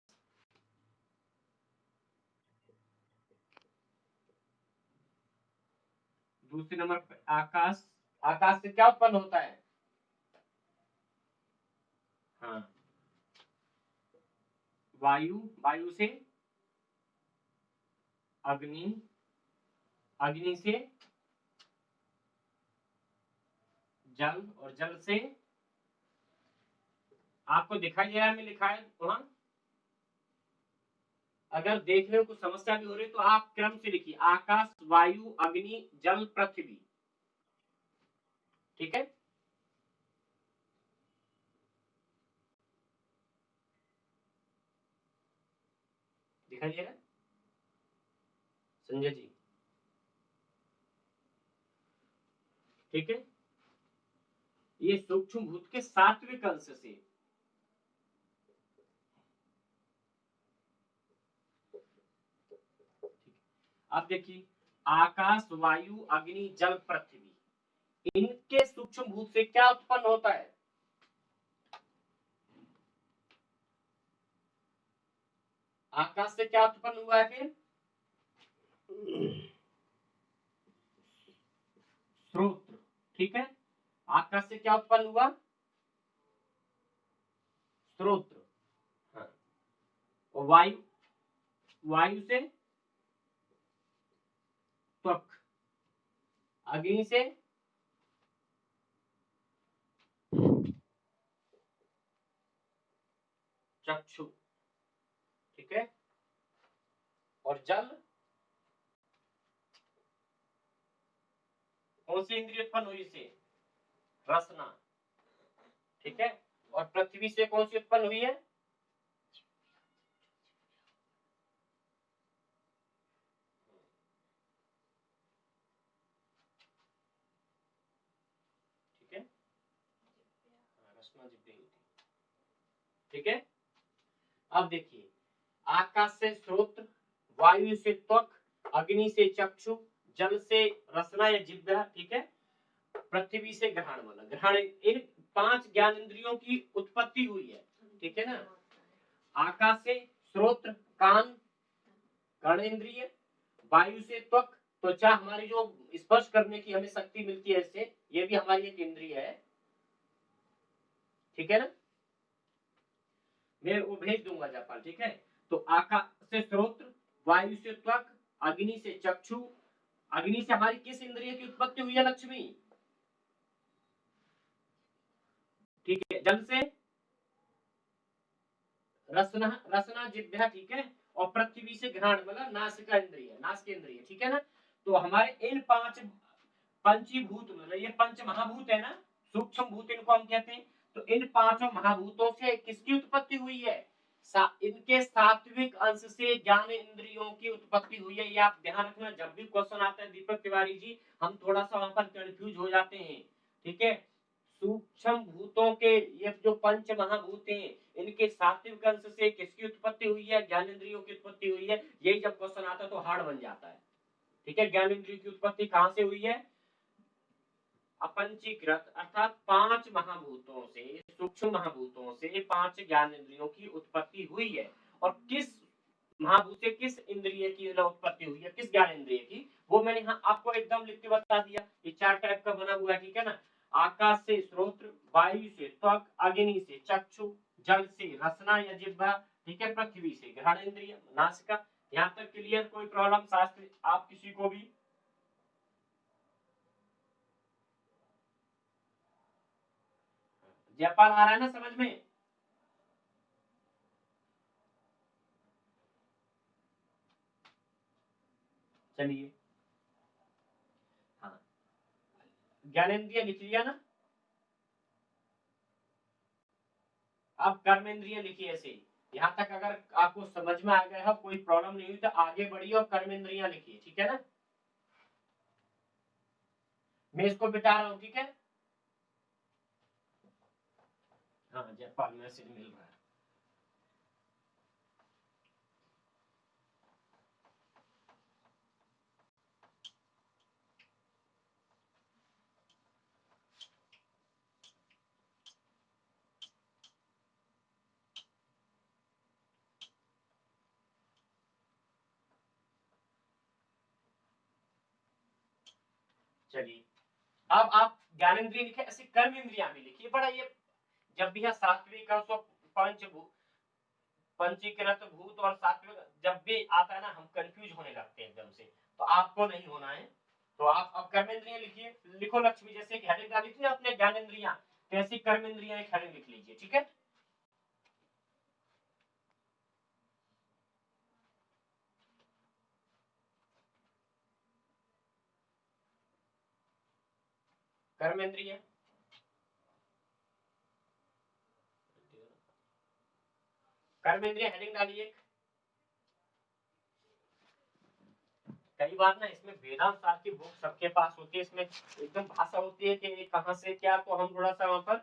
दूसरे नंबर पे आकाश, आकाश से क्या उत्पन्न होता है? हाँ, वायु, वायु से अग्नि, अग्नि से जल, और जल से, आपको दिखाई दे रहा है मैं लिखा है वहां? अगर देखने को समस्या भी हो रही तो आप क्रम से लिखिए, आकाश, वायु, अग्नि, जल, पृथ्वी। ठीक है, दिखाई दे रहा है संजय जी? ठीक है, ये सूक्ष्म भूत के सात्विक अंश से, अब देखिए, आकाश, वायु, अग्नि, जल, पृथ्वी, इनके सूक्ष्म भूत से क्या उत्पन्न होता है? आकाश से क्या उत्पन्न हुआ है फिर? स्रोत। ठीक है, आकाश से क्या उत्पन्न हुआ? स्रोत। हाँ, और वायु, वायु से त्वक, अग्नि से चक्षु। ठीक है, और जल कौन सी इंद्रिय उत्पन्न हुई से? रसना। ठीक है, और पृथ्वी से कौन सी उत्पन्न हुई है? जिब्बे होती है। ठीक है, अब देखिए, आकाश से श्रोत्र, वायु से त्वक, अग्नि से चक्षु, जल से रसना या जिह्वा, ठीक है, पृथ्वी से ग्रहण वाला ग्रहण, इन 5 ज्ञान इंद्रियों की उत्पत्ति हुई है। ठीक है ना, आकाश से श्रोत्र कान घ्राण इंद्रिय, वायु से त्वक त्वचा, हमारी जो स्पर्श करने की हमें शक्ति मिलती है इससे, ये भी हमारी एक इंद्रिय है। ठीक है ना, मैं वो भेज दूंगा जापान। ठीक है, तो आकाश से श्रोत्र, वायु से त्वक, अग्नि से चक्षु, अग्नि से हमारी किस इंद्रिय की उत्पत्ति हुई है लक्ष्मी? ठीक है, जल से रसना, रसना जिह्वा, ठीक है, और पृथ्वी से घ्राण मतलब नासिका इंद्रिय, नासिक इंद्रिय। ठीक है ना, तो हमारे इन 5 पंचीभूत मतलब ये पंच महाभूत है ना, सूक्ष्म भूत इनको हम कहते हैं। तो इन 5 महाभूतों से किसकी उत्पत्ति हुई है? इनके सात्विक अंश से ज्ञान इंद्रियों की उत्पत्ति हुई है। ये आप ध्यान रखना, जब भी क्वेश्चन आता है दीपक तिवारी जी, हम थोड़ा सा वहां पर कंफ्यूज हो जाते हैं। ठीक है, सूक्ष्म भूतों के ये जो पंच महाभूत हैं, इनके सात्विक अंश से किसकी उत्पत्ति हुई है? ज्ञान इंद्रियों की उत्पत्ति हुई है। यही जब क्वेश्चन आता है तो हार्ड बन जाता है। ठीक है, ज्ञान इंद्रियों की उत्पत्ति कहां से हुई है? अपंचीकृत अर्थात 5 महाभूतों से, सूक्ष्म महाभूतों से 5 ज्ञान इंद्रियों की उत्पत्ति हुई है। और किस महाभूत से किस इंद्रिय की उत्पत्ति हुई है, किस ज्ञान इंद्रिय की, वो मैंने यहाँ आपको एकदम लिख के बता दिया। ये 4 टाइप का बना हुआ है। ठीक है ना, आकाश से श्रोत्र, वायु से त्वक, अग्नि से चक्षु, जल से रसना या जिह्वा, ठीक है, पृथ्वी से घ्राण इंद्रिय नासिका। यहाँ तक क्लियर? कोई प्रॉब्लम शास्त्र आप किसी को भी? जयपाल आ रहा है ना समझ में? चलिए, हाँ, ज्ञानेन्द्रिय लिख लिया ना? अब कर्मेंद्रिय लिखिए ऐसे ही। यहाँ तक अगर आपको समझ में आ गया है, कोई प्रॉब्लम नहीं हुई, तो आगे बढ़िए और कर्मेंद्रियां लिखिए। ठीक है ना, मैं इसको बिता रहा हूँ। ठीक है, हाँ, जयपाल मैसेज मिल रहा है। चलिए, अब आप ज्ञानेन्द्रिय लिखे, ऐसे कर्म इंद्रिया भी लिखिए। बड़ा ये जब भी है सात्विक अंश और पंचभूत, पंचीकृत भूत और सात्विक, जब भी आता है ना हम कंफ्यूज होने लगते हैं एकदम से, तो आपको नहीं होना है। तो आप अब कर्मेंद्रिय लिखिए, लिखो लक्ष्मी, जैसे कि हेडिंग डाली थी ना अपने ज्ञानेन्द्रियां, तो ऐसी कर्मेंद्रियां एक हेडिंग लिख लीजिए। ठीक है, कर्मेंद्रिय, कर्मेंद्रिय हेडिंग डालिए। कई बार ना इसमें वेदांत सार की बुक सबके पास होती है, इसमें एकदम भाषा होती है कि कहां से क्या, तो हम थोड़ा सा वहां पर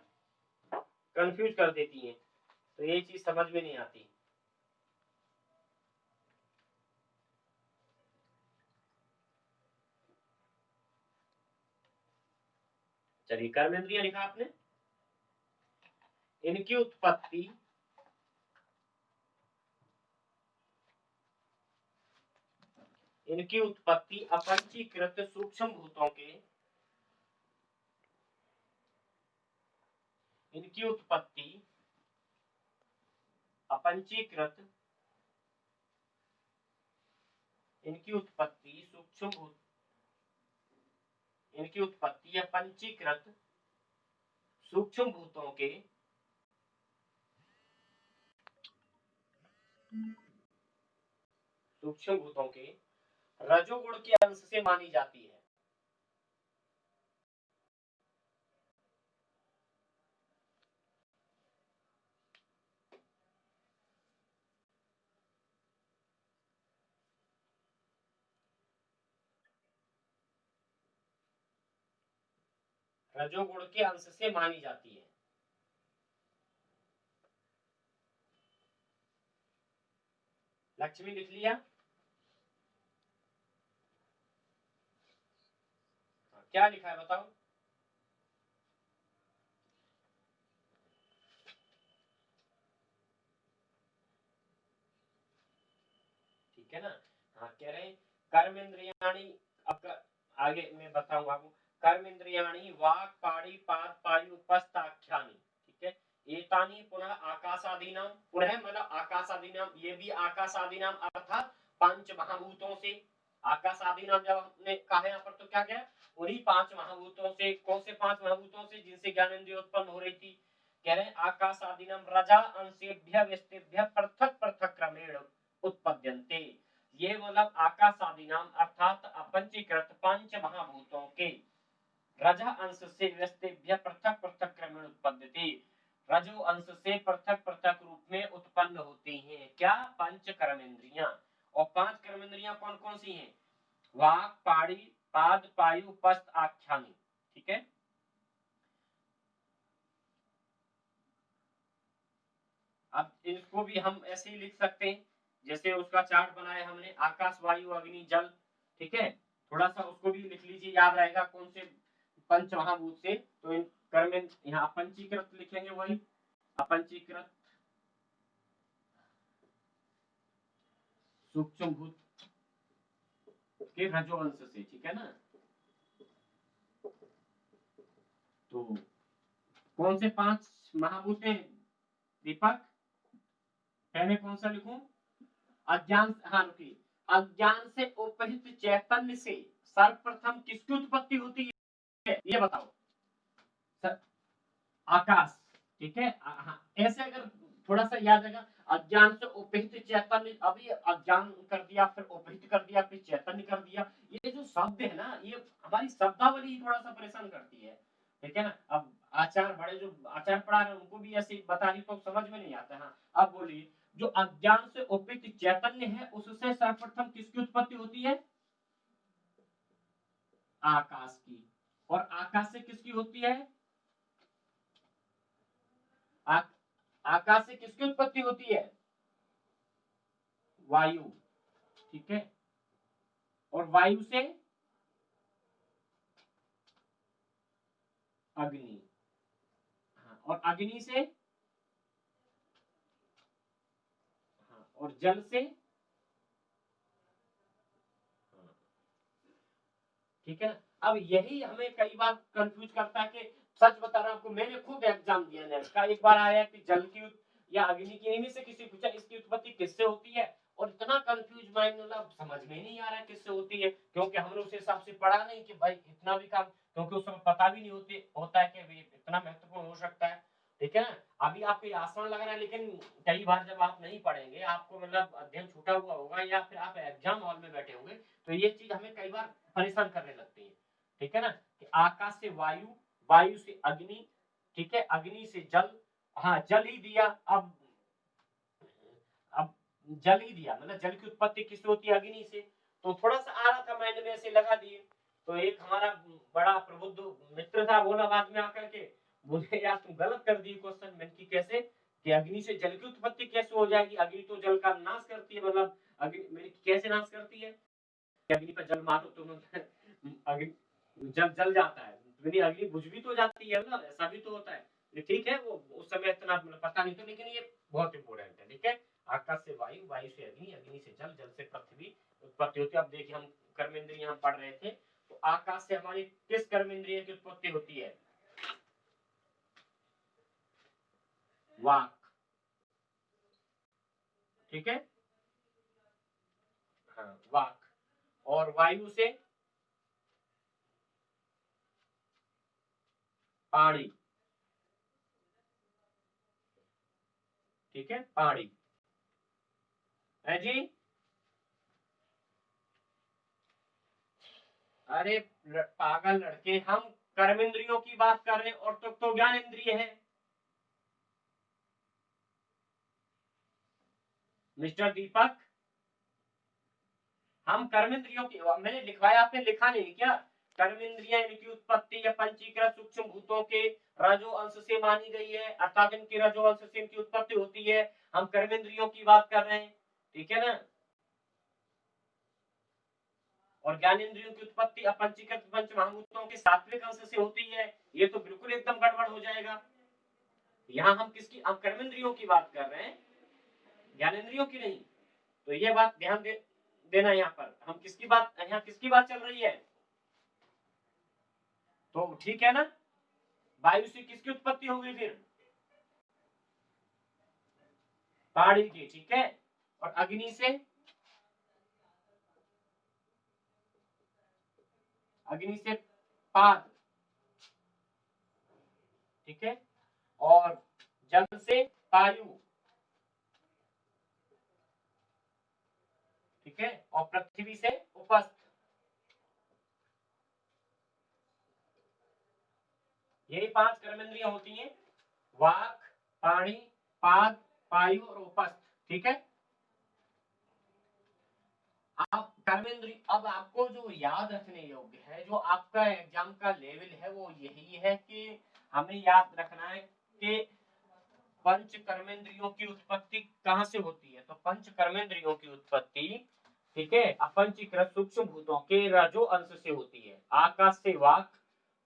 कंफ्यूज कर देती है, तो ये चीज समझ में नहीं आती। चलिए, कर्मेंद्रिय लिखा आपने, इनकी उत्पत्ति अपंचीकृत सूक्ष्म भूतों के, इनकी उत्पत्ति अपंचीकृत, इनकी उत्पत्ति सूक्ष्म भूत, इनकी उत्पत्ति अपंचीकृत सूक्ष्म भूतों के, सूक्ष्म भूतों के रजोगुण के अंश से मानी जाती है। रजोगुण के अंश से मानी जाती है। लक्ष्मी लिख लिया, क्या लिखा है बताओ? ठीक है ना। हाँ, कह रहे हैं कर्मेंद्रियाणि, अब आगे मैं बताऊंगा आपको। कर्मेंद्रियाणि वाक् पाणि पाद पायु उपस्थाख्यानि, ठीक है। एतानि पुनः आकाशादीनाम, पुनः मतलब आकाशादीनाम, ये भी आकाशादीनाम अर्थात पंच महाभूतों से। आकाशादीनाम जब हमने कहा यहाँ पर तो क्या क्या, उन्हीं पांच महाभूतों से। कौन से पांच महाभूतों से? जिनसे ज्ञानेंद्रिय उत्पन्न हो रही थी। कह रहे हैं आकाशादीनाम रजा अंशेभ्य व्यस्तेभ्य पृथक पृथक क्रमेण उत्पद्यन्ते। ये मतलब आकाशादीनाम अर्थात अपंचीकृत पंच महाभूतों के रज अंश से व्यस्तेभ्य पृथक पृथक क्रमेण उत्पद्यते, रजो अंश से पृथक पृथक रूप में उत्पन्न होती हैं। क्या? पंच कर्मेंद्रियां। और पांच कर्मेंद्रियां कौन कौन सी हैं? वाक् पाणि पाद पायु उपस्थ आख्यानि, ठीक है। अब इसको भी हम ऐसे ही लिख सकते हैं जैसे उसका चार्ट बनाया हमने, आकाश वायु अग्नि जल, ठीक है। थोड़ा सा उसको भी लिख लीजिए, याद रहेगा कौन से पंच महाभूत से। तो इन कर्म यहाँ अपंचीकृत लिखेंगे, वही अपंचीकृत सूक्ष्म भूत के रजो अंश से, ठीक है ना। तो कौन से पांच महाभूत हैं दीपक? पहले कौन सा लिखूं? अज्ञान, हाँ रुकिए, अज्ञान से उपहित चैतन्य से सर्वप्रथम किसकी उत्पत्ति होती है ये बताओ? आकाश, ठीक है। हाँ, ऐसे अगर थोड़ा सा याद रहेगा, अज्ञान से उपहित चैतन्य, अभी अज्ञान कर दिया, फिर उपहित कर दिया, फिर चैतन्य कर दिया। ये जो शब्द है ना, ये हमारी शब्दावली थोड़ा सा परेशान करती है, ठीक है ना। अब आचार्य बड़े जो आचार्य पढ़ा रहे हैं उनको भी ऐसे बता दी तो समझ में नहीं आता। हाँ, अब बोलिए, जो अज्ञान से उपहित चैतन्य है उससे सर्वप्रथम किसकी उत्पत्ति होती है? आकाश की। और आकाश से किसकी होती है? आकाश से किसकी उत्पत्ति होती है? वायु, ठीक है। और वायु से अग्नि, हाँ, और अग्नि से, हाँ, और जल से, हाँ, ठीक है ना। अब यही हमें कई बार कंफ्यूज करता है कि सच बता रहा हूं आपको, मैंने खुद एग्जाम दिया नेट का, एक बार आया कि जल की या अग्नि की, इन्हीं से किसी पूछा इसकी उत्पत्ति किससे होती है, और इतना कंफ्यूज माइंड, मतलब समझ में नहीं आ रहा है किससे होती है, क्योंकि हमने उस हिसाब से पढ़ा नहीं कि भाई इतना भी काम, क्योंकि उस समय पता भी नहीं होता है कि इतना महत्वपूर्ण हो सकता है, ठीक है ना। अभी आपको ये आसान लग रहा है, लेकिन कई बार जब आप नहीं पढ़ेंगे, आपको मतलब अध्ययन छूटा हुआ होगा या फिर आप एग्जाम हॉल में बैठे होंगे, तो ये चीज हमें कई बार परेशान करने लगती है, ठीक है ना। कि आकाश से वायु, वायु से अग्नि, ठीक है, अग्नि से जल, हाँ जल ही दिया। अब जल ही दिया, मतलब जल की उत्पत्ति किससे होती है? अग्नि से। तो थोड़ा सा आ रहा था माइंड में, ऐसे लगा दिए। तो एक हमारा बड़ा प्रबुद्ध मित्र था, बोला बाद में आकर के, बोले यार तुम गलत कर दिए क्वेश्चन। मैंने की कैसे? कि अग्नि से जल की उत्पत्ति कैसे हो जाएगी? अग्नि तो जल का नाश करती है, मतलब अग्नि मैंने कैसे नाश करती है? अग्नि पर जल मारो तो अग्नि जल जल जाता है, मेरी अग्नि बुझ भी तो जाती है ना, ऐसा भी तो होता है। ठीक है, वो उस समय इतना पता नहीं था, लेकिन ये बहुत इंपॉर्टेंट है, ठीक है। आकाश से वायु, वायु से अग्नि, अग्नि से जल, जल से पृथ्वी उत्पत्ति होती है। अब देखिए, हम कर्मेंद्रिय हम पढ़ रहे थे, तो आकाश से हमारी किस कर्मेंद्रिय की उत्पत्ति होती है? वाक, ठीक है, हाँ वाक। और वायु से पाणी, ठीक है, पाणी है जी। अरे पागल लड़के, हम कर्मेंद्रियों की बात कर रहे हैं, और तो ज्ञान इंद्रिय है मिस्टर दीपक। हम कर्मेंद्रियों की, मैंने लिखवाया, आपने लिखा नहीं क्या? कर्मेंद्रियां इनकी उत्पत्ति या पंचीकृत सूक्ष्म भूतों के रजो अंश से मानी गई है, अर्थात इनकी रजो अंश से इनकी उत्पत्ति होती है। हम कर्मेंद्रियों की बात कर रहे हैं, ठीक है ना। और ज्ञानेंद्रियों की उत्पत्ति अपंचीकृत पंच महाभूतों के सात्विक अंश से होती है, ये तो बिल्कुल एकदम गड़बड़ हो जाएगा। यहाँ हम कर्मेंद्रियों की बात कर रहे हैं, ज्ञानेंद्रियों की नहीं। तो ये बात ध्यान देना, यहाँ पर हम किसकी बात चल रही है। तो ठीक है ना, वायु से किसकी उत्पत्ति होगी फिर, पानी की, ठीक है। और अग्नि से पाद, ठीक है। और जल से वायु, ठीक है। और पृथ्वी से उपस्थ। यही 5 कर्मेंद्रियां होती हैं, वाक, पाणी, पाद, वायु और उपस्थ, ठीक है। आप कर्मेंद्रिय, अब आपको जो याद रखने योग्य है, जो आपका एग्जाम का लेवल है, वो यही है कि हमें याद रखना है कि पंच कर्मेंद्रियों की उत्पत्ति कहां से होती है। तो पंच कर्मेंद्रियों की उत्पत्ति, ठीक है, अपंचीकृत सूक्ष्म भूतों के रजो अंश से होती है। आकाश से वाक,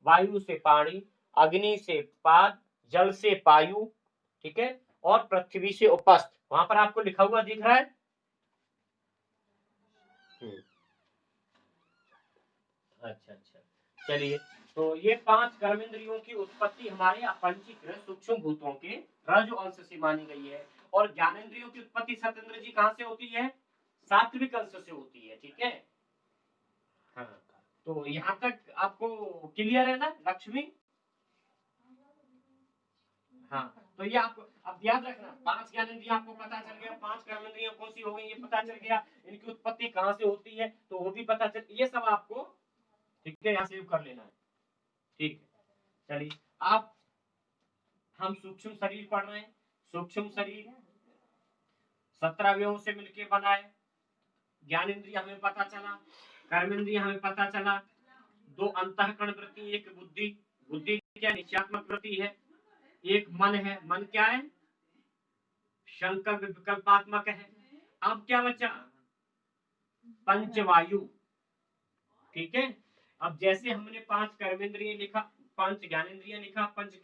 वायु से पानी, अग्नि से पाद, जल से वायु, ठीक है, और पृथ्वी से उपस्थ। वहां पर आपको लिखा हुआ दिख रहा है। अच्छा, चलिए। तो ये 5 कर्मेंद्रियों की उत्पत्ति हमारे अपंचीकृत सूक्ष्म भूतों के रज अंश से मानी गई है। और ज्ञानेंद्रियों की उत्पत्ति सत्येंद्र जी कहां से होती है, सात्विक अंश से होती है, ठीक है। हाँ, तो यहाँ तक आपको क्लियर है ना लक्ष्मी। हाँ, तो ये आपको अब याद रखना, 5 ज्ञानेंद्रियां आपको पता चल गया, 5 कर्मेंद्रियां कौन सी हो गई ये पता चल गया, इनकी उत्पत्ति कहां से होती है तो वो भी पता चल, ये सब आपको, ठीक है, यहाँ सेव कर लेना है, ठीक है। चलिए, आप हम सूक्ष्म शरीर पढ़ रहे हैं। सूक्ष्म शरीर 17 अवयवों से मिलकर बना है। ज्ञानेंद्रिय हमें पता चला, कर्मेंद्रिय हमें पता चला, 2 अंतःकरण वृत्ति, एक बुद्धि, बुद्धि क्या निश्चयात्मक वृत्ति है, एक मन है, मन क्या है, संकल्प विकल्पात्मक है। अब क्या बचा, पंचवायु, ठीक है। अब जैसे हमने 5 कर्मेंद्रिय लिखा, 5 ज्ञानेंद्रिय लिखा, 5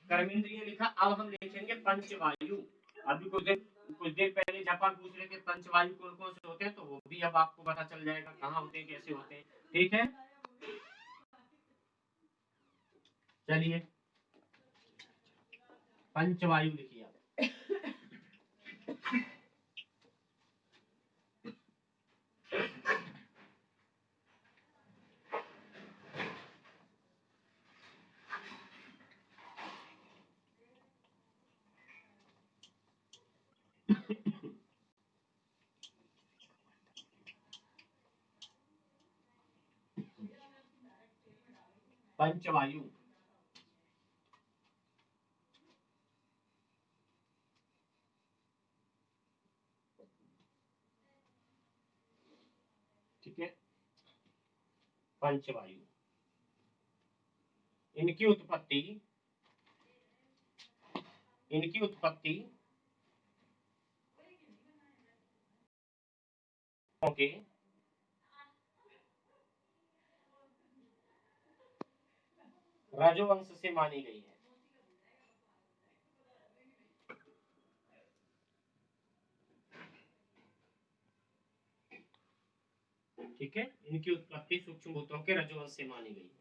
कर्मेंद्रिय लिखा, अब हम लिखेंगे पंचवायु। अभी कुछ देर पहले जापान पूछ रहे थे पंचवायु कौन कौन से होते हैं, तो वो भी अब आपको पता चल जाएगा कहाँ होते हैं, कैसे होते हैं, ठीक है। चलिए, पंचवायु लिखिए आप। पंचवायु, ठीक है, पंचवायु। इनकी उत्पत्ति ओके, रजोवंश से मानी गई है। ठीक है, इनकी उत्पत्ति सूक्ष्म भूतों के रजोवंश से मानी गई है।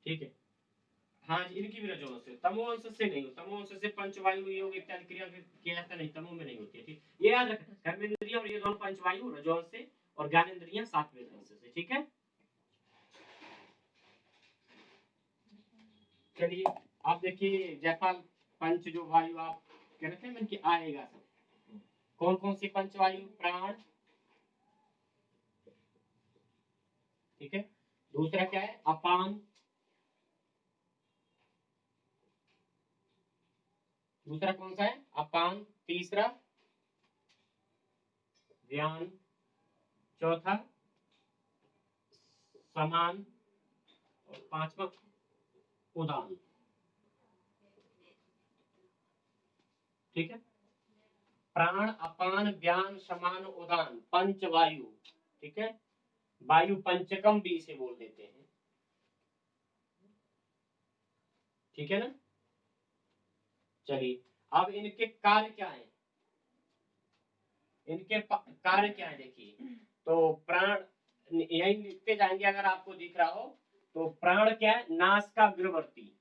ठीक है, हाँ, इनकी भी रजोवंश से, तमोवंश से नहीं, तमोवंश से पंचवायु योग इत्यादि क्रिया किया जाता नहीं, तमो में नहीं होती है, ठीक। ये याद रखना, कर्मेंद्रिय और ये दोनों पंचवायु रजोवंश से, और ज्ञानेंद्रिय सात्विक अंश से, ठीक है। चलिए, आप देखिए जयपाल, पंच जो वायु आप कह रहे थे, मन की आएगा सब, कौन कौन सी पंचवायु, प्राण, ठीक है। दूसरा क्या है, अपान, दूसरा कौन सा है, अपान। तीसरा व्यान, चौथा समान, और पांचवा उदान, ठीक है। प्राण, अपान, व्यान, समान, उदान, पंच वायु। ठीक है, वायु पंचकम भी इसे बोल देते हैं। ठीक है ना। चलिए, अब इनके कार्य क्या है, इनके कार्य क्या है देखिए। तो प्राण यही लिखते जाएंगे, अगर आपको दिख रहा हो तो प्राण क्या है, नास का अग्रवर्ती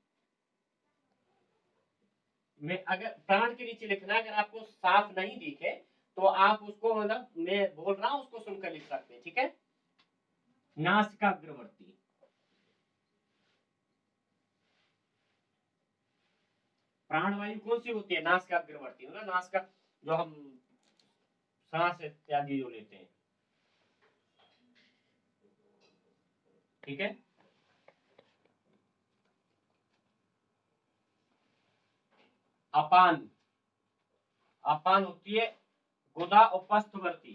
में, अगर प्राण के नीचे लिखना है, अगर आपको साफ नहीं दिखे तो आप उसको मतलब मैं बोल रहा हूं उसको सुनकर लिख सकते हैं। ठीक है, नास का अग्रवर्ती। प्राणवायु कौन सी होती है, नास का अग्रवर्ती, मतलब नास का, जो हम सांस इत्यादि जो लेते हैं। ठीक है, अपान, अपान होती है गुदा उपस्थवर्ती।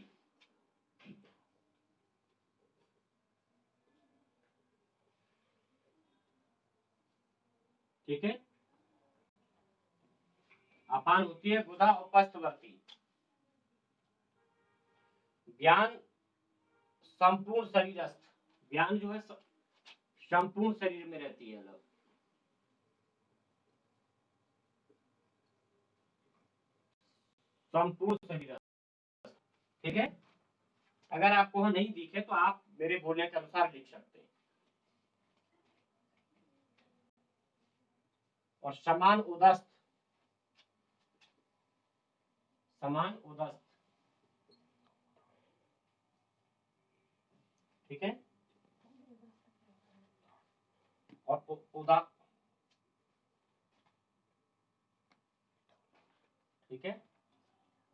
ठीक है, अपान होती है गुदा उपस्थवर्ती। ज्ञान संपूर्ण शरीरस्थ, ज्ञान जो है संपूर्ण शरीर में रहती है, अलग। संपूर्ण शरीर। ठीक है, अगर आपको वहां नहीं दिखे तो आप मेरे बोलने के अनुसार लिख सकते हैं। और समान उदस्त, समान उदस्त। ठीक है, और उदा, ठीक है,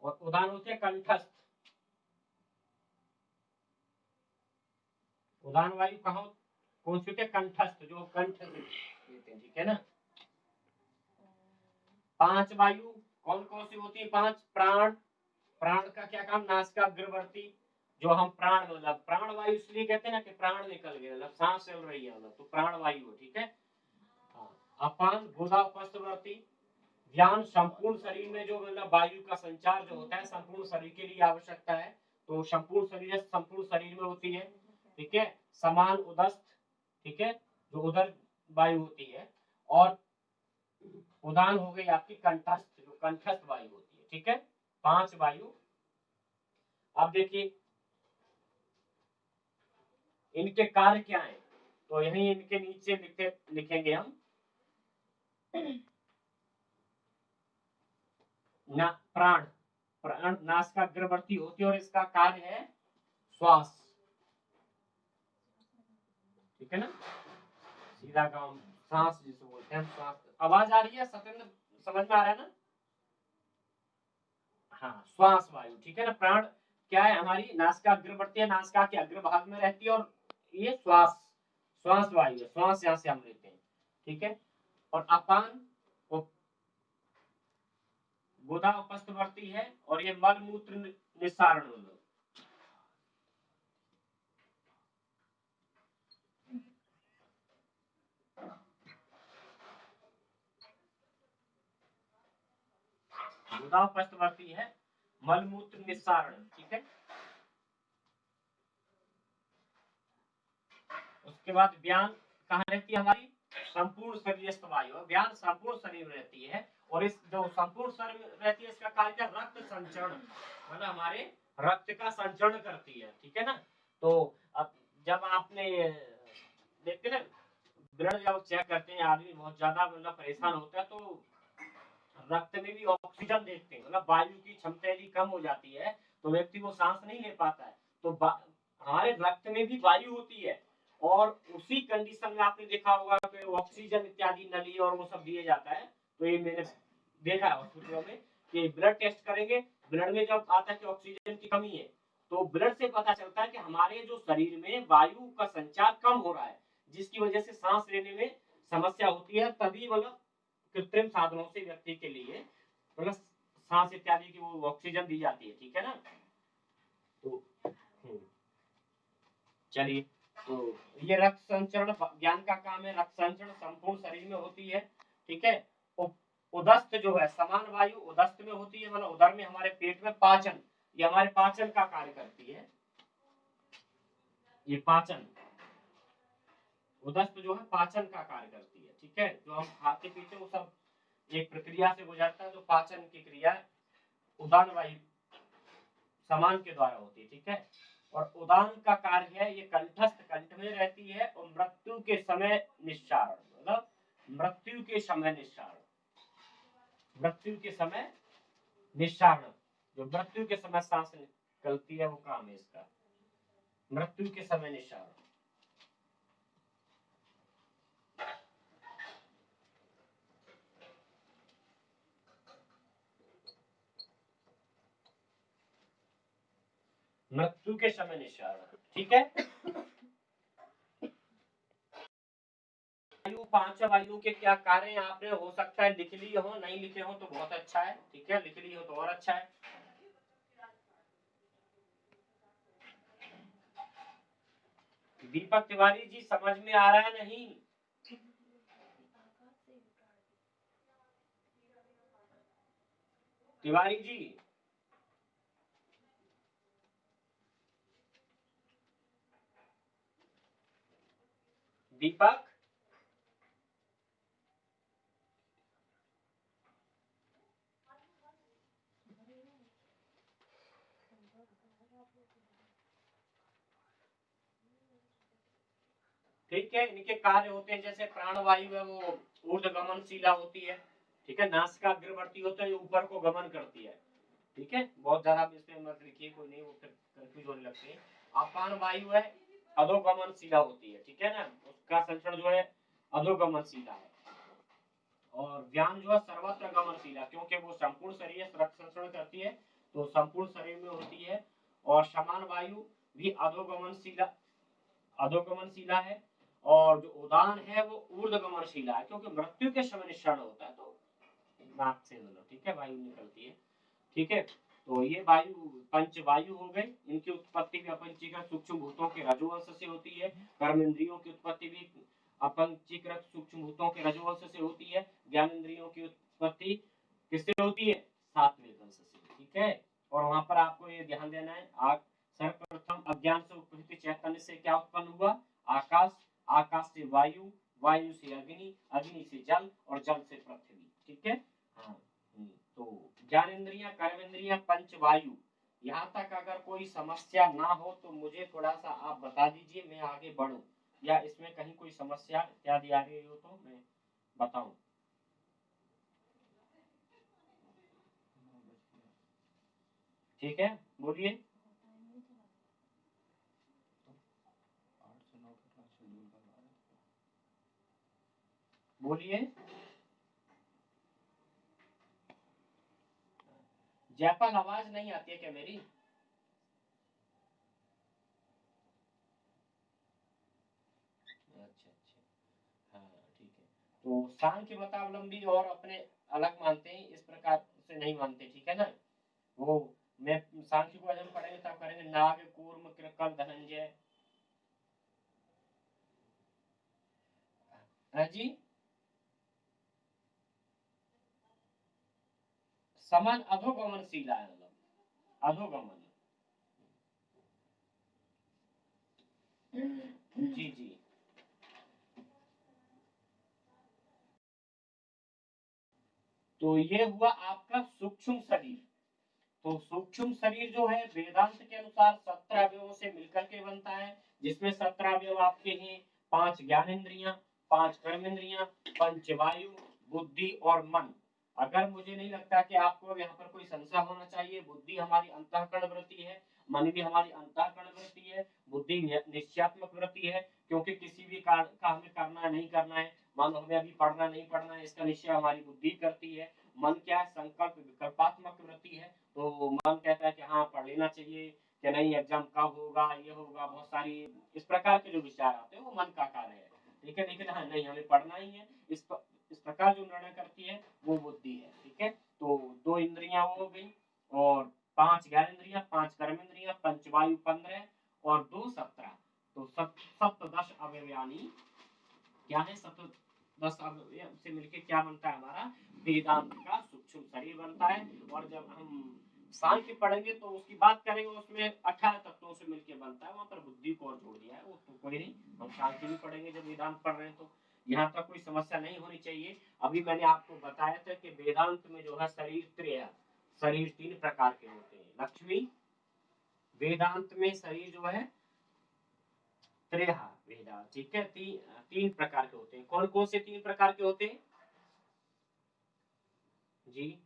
और उदान होते हैं कंठस्थ। उदान वायु कहाँ, कौन सी होती है, कंठस्थ, जो कंठ से लेते हैं। ठीक है ना। पांच वायु कौन कौन सी होती है, पांच। प्राण, प्राण का क्या काम, नास का अग्रवर्ती, जो हम प्राण मतलब प्राण वायु इसलिए कहते हैं ना कि प्राण निकल गए, मतलब सांस चल रही है, मतलब तो प्राण वायु। ठीक है, हाँ। अपान गुदा उपस्थवर्ती। ज्ञान संपूर्ण शरीर में जो मतलब वायु का संचार जो होता है संपूर्ण शरीर के लिए आवश्यकता है, तो संपूर्ण शरीर संपूर्ण शरीर में होती है। ठीक है, समान उदस्त, ठीक है, जो उधर वायु होती है। और उदान हो गई आपकी कंठस्थ, जो कंठस्थ वायु होती है। ठीक है, पांच वायु। अब देखिए इनके कार्य क्या है, तो यही इनके नीचे लिखेंगे हम। ना, प्राण, प्राण नास का अग्रवर्ती होती है और इसका कार्य है श्वास। ठीक है ना, सीधा काम, सांस जिसे बोलते हैं श्वास। आवाज आ रही है सत्येंद्र, समझ में आ रहा है ना। हाँ, श्वास वायु। ठीक है ना, प्राण क्या है, हमारी नासिका अग्रवर्ती है, नासिका के अग्रभाग में रहती है, और ये श्वास, श्वास वायु है, श्वास यहाँ से हम लेते हैं। ठीक है, और अपान वो गुदा उपस्थवर्ती है, और ये मल मूत्र निस्सारण। गुदा उपस्थवर्ती है, मल मूत्र निस्सारण। ठीक है, उसके बाद व्यान कहाँ रहती है हमारी, संपूर्ण शरीरस्थ वायु। व्यान संपूर्ण शरीर में रहती है, और इस जो संपूर्ण शरीर में रहती है इसका कार्य क्या, रक्त संचरण, मतलब हमारे रक्त का संचरण करती है। ठीक है ना। तो अब जब आपने देखते ना, ब्लड जब चेक करते हैं, आदमी बहुत ज्यादा मतलब परेशान होता है, तो रक्त में भी ऑक्सीजन देखते हैं, मतलब वायु की क्षमता यदि कम हो जाती है तो व्यक्ति वो सांस नहीं ले पाता है। तो हमारे रक्त में भी वायु होती है, और उसी कंडीशन में आपने देखा होगा कि ऑक्सीजन इत्यादि नली और वो सब दिए जाता है। तो ये मैंने देखा है हॉस्पिटलों में कि ब्लड टेस्ट करेंगे, ब्लड में जब आता है कि ऑक्सीजन की कमी है, तो ब्लड से पता चलता है कि हमारे जो शरीर में वायु का संचार कम हो रहा है, जिसकी वजह से सांस लेने में समस्या होती है। तभी मतलब कृत्रिम साधनों से व्यक्ति के लिए मतलब सांस इत्यादि की वो ऑक्सीजन दी जाती है। ठीक है ना। तो चलिए, तो ये रक्त संचरण ज्ञान का काम है, रक्त संचरण संपूर्ण शरीर में होती है। ठीक है, उदस्त जो है समान वायु उदस्त में होती है, मतलब उदर में हमारे पेट में पाचन, ये हमारे पाचन का कार्य करती है, ये पाचन उदस्त जो है पाचन का कार्य करती है, ठीक है। जो हम खाते पीते वो सब एक प्रक्रिया से गुजरता है, जो पाचन की क्रिया उदान वायु समान के द्वारा होती है, ठीक है। और उदान का कार्य है ये कंठस्थ कंठ में रहती है, और मृत्यु के समय निस्सारण, मतलब मृत्यु के समय निस्सारण, मृत्यु के समय निस्सारण, जो मृत्यु के समय सांस निकलती है वो काम है इसका, मृत्यु के समय निस्सारण। मृत्यु के समय निस्सारण, ठीक है। वायु पांच वायु के क्या कार्य आपने हो सकता है लिख लिए हो, नहीं लिखे हो तो बहुत अच्छा है, ठीक है, लिख लिए हो तो और अच्छा है। दीपक तिवारी जी समझ में आ रहा है नहीं? तिवारी जी दीपक ठीक है, इनके कार्य होते हैं जैसे प्राणवायु है वो ऊर्ध्वगमनशीला होती है, ठीक है, नासिका अग्रवर्ती होता है, ये ऊपर को गमन करती है, ठीक है। बहुत ज्यादा इसमें मत लिखिए, कोई नहीं, वो फिर कंफ्यूज होने लगते हैं। अपान वायु है अधोगमनशीला होती है, ठीक है ना, उसका संचरण जो है अधोगमनशीला है। और व्यान जो है सर्वत्र गमनशीला, क्योंकि वो संपूर्ण शरीर संचरण करती है तो संपूर्ण शरीर में होती है। और समान वायु भी अधोगमनशीला अधोगमनशीला है। और जो उदान है वो ऊर्ध्वगमनशीला है, क्योंकि मृत्यु के समय निस्सरण होता है तो नाक से मतलब, ठीक है, वायु निकलती है, ठीक है। तो ये वायु पंच वायु हो गई, इनकी उत्पत्ति भी अपंचीकृत सूक्ष्म भूतों के रजोवंश से होती है। कर्म इंद्रियों की उत्पत्ति भी अपंचीकृत सूक्ष्म भूतों के रजोवंश से होती है। ज्ञान इंद्रियों की उत्पत्ति किससे होती है? सात्विक वंश से, ठीक है। और वहां पर आपको ये ध्यान देना है, सर्वप्रथम अज्ञान से उत्पत्ति चैतन्य से क्या उत्पन्न हुआ? आकाश, आकाश से वायु, वायु से अग्नि, अग्नि से जल और जल से पृथ्वी, ठीक है। हाँ, तो ज्ञानेन्द्रियां, कर्मेंद्रियां, पंच वायु, यहाँ तक अगर कोई समस्या ना हो तो मुझे थोड़ा सा आप बता दीजिए, मैं आगे बढ़ूं, या इसमें कहीं कोई समस्या इत्यादि आ रही हो तो मैं बताऊं। ठीक है, बोलिए। 8 से 9 का शेड्यूल करवा रहे थे। बोलिए। जयपाल आवाज नहीं आती है क्या मेरी? अच्छा अच्छा, हाँ ठीक है। तो सांख्य मतावलंबी और अपने अलग मानते हैं, इस प्रकार से नहीं मानते, ठीक है ना। वो मैं सांख्य को जब पढ़ेंगे तब करेंगे, नाग कूर्म कृकल धनंजय। हाँ जी, समान अधोगमनशीला है, मतलब अधोगमन। जी जी, तो ये हुआ आपका सूक्ष्म शरीर। तो सूक्ष्म शरीर जो है वेदांत के अनुसार 17 अवयवों से मिलकर के बनता है, जिसमें 17 अवयव आपके हैं, 5 ज्ञानेन्द्रियां, 5 कर्मेंद्रियां, पंच वायु, बुद्धि और मन। अगर मुझे नहीं लगता कि आपको यहाँ पर कोई संशय होना चाहिए, बुद्धि हमारी अंतःकरण वृत्ति है, मन भी हमारी अंतःकरण वृत्ति है, बुद्धि निश्चयात्मक वृत्ति है, क्योंकि किसी भी कार्य का हमें करना है नहीं करना है, मान लो हमें अभी पढ़ना नहीं पढ़ना है, इसका निश्चय हमारी बुद्धि करती है। मन क्या है? संकल्प विकल्पात्मक वृत्ति है, तो मन कहता है कि हाँ पढ़ लेना चाहिए, कि नहीं एग्जाम कब होगा, ये होगा, बहुत सारी इस प्रकार के जो विचार आते हैं वो मन का कार्य है, ठीक है। लेकिन हाँ नहीं, हमें पढ़ना ही है, इस प्रकार जो निर्णय करती है वो बुद्धि है, ठीक है। तो 2 इंद्रियां वो हो गई, और 5 ज्ञानेन्द्रियां, 5 कर्मेंद्रियां, पंचवायु 15 और 2 17, तो सप्तदश अवयवानी क्या है? बस अब ये से मिलके क्या बनता है हमारा वेदांत का सूक्ष्म शरीर बनता है। और जब हम सांख्य पढ़ेंगे तो उसकी बात करेंगे, उसमें 18 तत्वों से मिलके बनता है, वहां पर बुद्धि को और जोड़ दिया है, वो तो कोई नहीं, हम सांख्य भी पढ़ेंगे जब वेदांत पढ़ रहे हैं, तो यहाँ तक कोई समस्या नहीं होनी चाहिए। अभी मैंने आपको बताया था कि वेदांत में जो है शरीर त्रय है, शरीर 3 प्रकार के होते हैं। लक्ष्मी, वेदांत में शरीर जो है त्रेहा वेदांत, ठीक है, 3 प्रकार के होते हैं। कौन कौन से 3 प्रकार के होते हैं जी?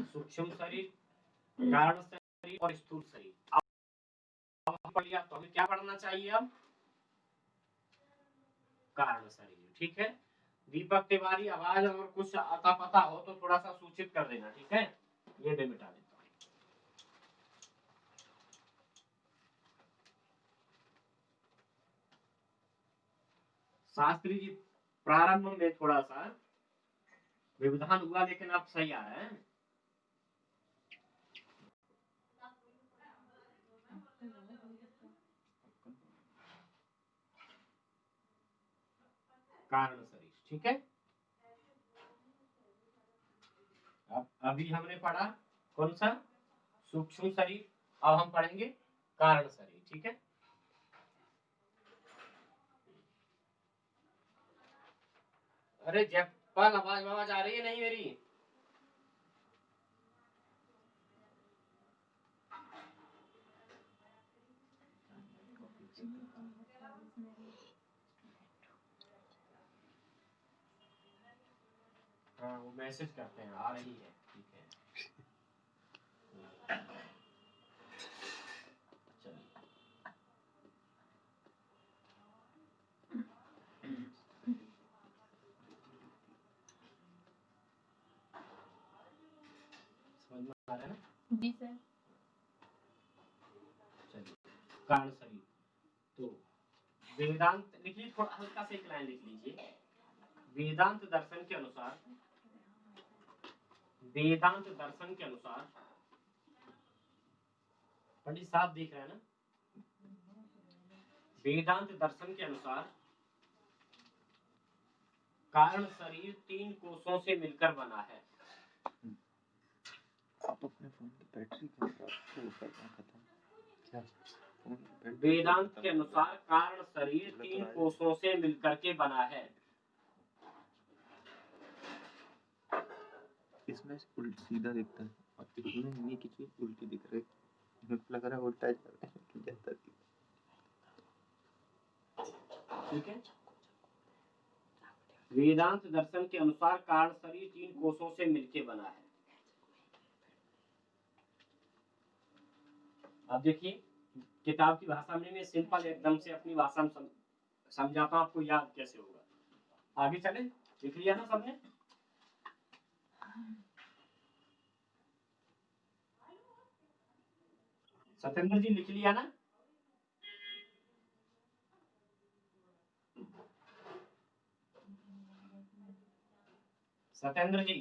सूक्ष्म शरीर, कारण शरीर और स्थूल शरीर। अब हम पढ़ लिया तो हमें क्या पढ़ना चाहिए अब? कारण शरीर, ठीक है। दीपक तिवारी, आवाज और कुछ आता पता हो तो थोड़ा सा सूचित कर देना, ठीक है। ये भी मिटा देता हूँ। शास्त्री जी, प्रारंभ में थोड़ा सा व्यवधान हुआ, लेकिन अब सही आ रहा है। कारण शरीर, ठीक है। अब अभी हमने पढ़ा कौन सा? सूक्ष्म शरीर। अब हम पढ़ेंगे कारण शरीर, ठीक है। अरे जयपाल, आवाज आवाज आ रही है नहीं मेरी? हाँ, वो मैसेज करते हैं, आ रही है, ठीक है। चलिए, समझ में आ रहा है ना? जी सर। चलिए, कारण शरीर। तो वेदांत लिखिए, थोड़ा हल्का से एक लाइन लिख लीजिए। वेदांत दर्शन के अनुसार, वेदांत दर्शन के अनुसार, पंडित साहब देख रहे हैं ना? वेदांत दर्शन के अनुसार कारण शरीर 3 कोषों से मिलकर बना है। आप अपने फोन की बैटरी को खत्म क्या? वेदांत के अनुसार कारण शरीर 3 कोषों से मिलकर के बना है। इसमें सीधा दिखता है और इसमें ये किसी उल्टी दिख रही है, लग रहा है उल्टा जा रहा है जैसा कि, ठीक है। वेदांत दर्शन के अनुसार कारण शरीर 3 कोषों से मिलकर बना है। अब देखिए, किताब की भाषा में मैं सिंपल एकदम से अपनी भाषा में समझाता हूं, आपको याद कैसे होगा। आगे चले, लिख लिया ना सबने? सत्येंद्र जी लिख लिया ना? सत्येंद्र जी,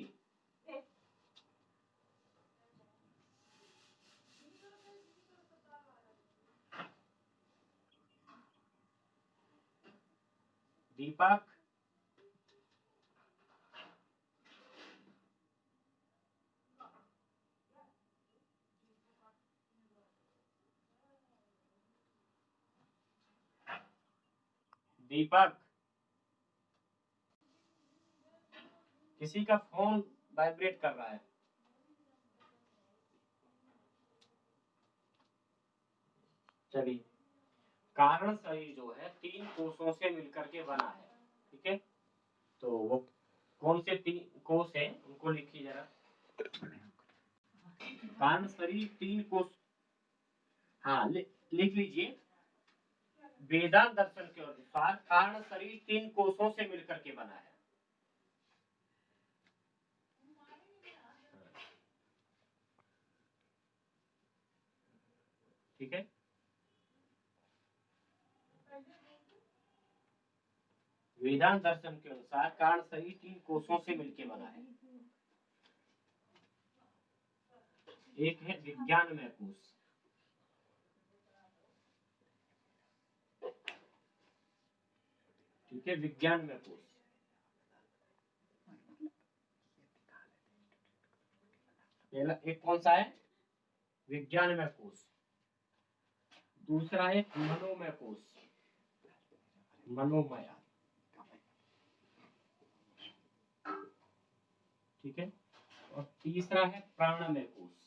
दीपक, दीपक, किसी का फोन वाइब्रेट कर रहा है। चलिए, कारण शरीर जो है 3 कोषों से मिलकर के बना है, ठीक है। तो वो कौन से 3 कोष है उनको लिखिए जरा। कारण शरीर 3 कोष, हाँ लिख लीजिए। वेदांत दर्शन के अनुसार कारण शरीर 3 कोषों से मिलकर के बना है। ठीक है। वेदांत दर्शन के अनुसार कारण शरीर 3 कोषों से मिलकर बना है। एक है विज्ञानमय कोष, ठीक है, विज्ञान में कोश। पहला एक कौन सा है, विज्ञान में कोश। दूसरा है मनोमय कोश, मनोमय, ठीक है। और तीसरा है प्राणमय कोश।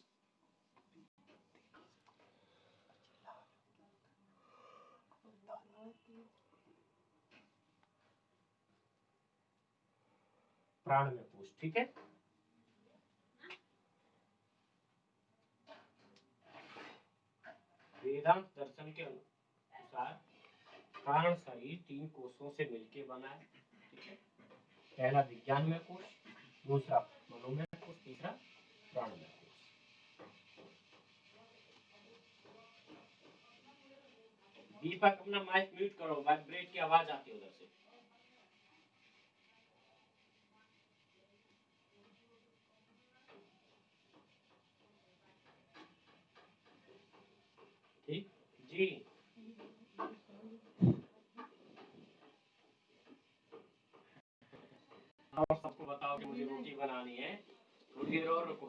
प्राणमय कोश, ठीक है। वेदांत दर्शन के अनुसार प्राण शरीर 3 कोषों से मिलकर बना है, ठीक है। पहला विज्ञानमय कोश, दूसरा मनोमय कोश, तीसरा प्राणमय कोश। दीपक अपना माइक म्यूट करो, वाइब्रेट की आवाज आती है उधर से। ठीक जी। और सबको बताओ कि मुझे रोटी बनानी है, थोड़ी देर और रुको।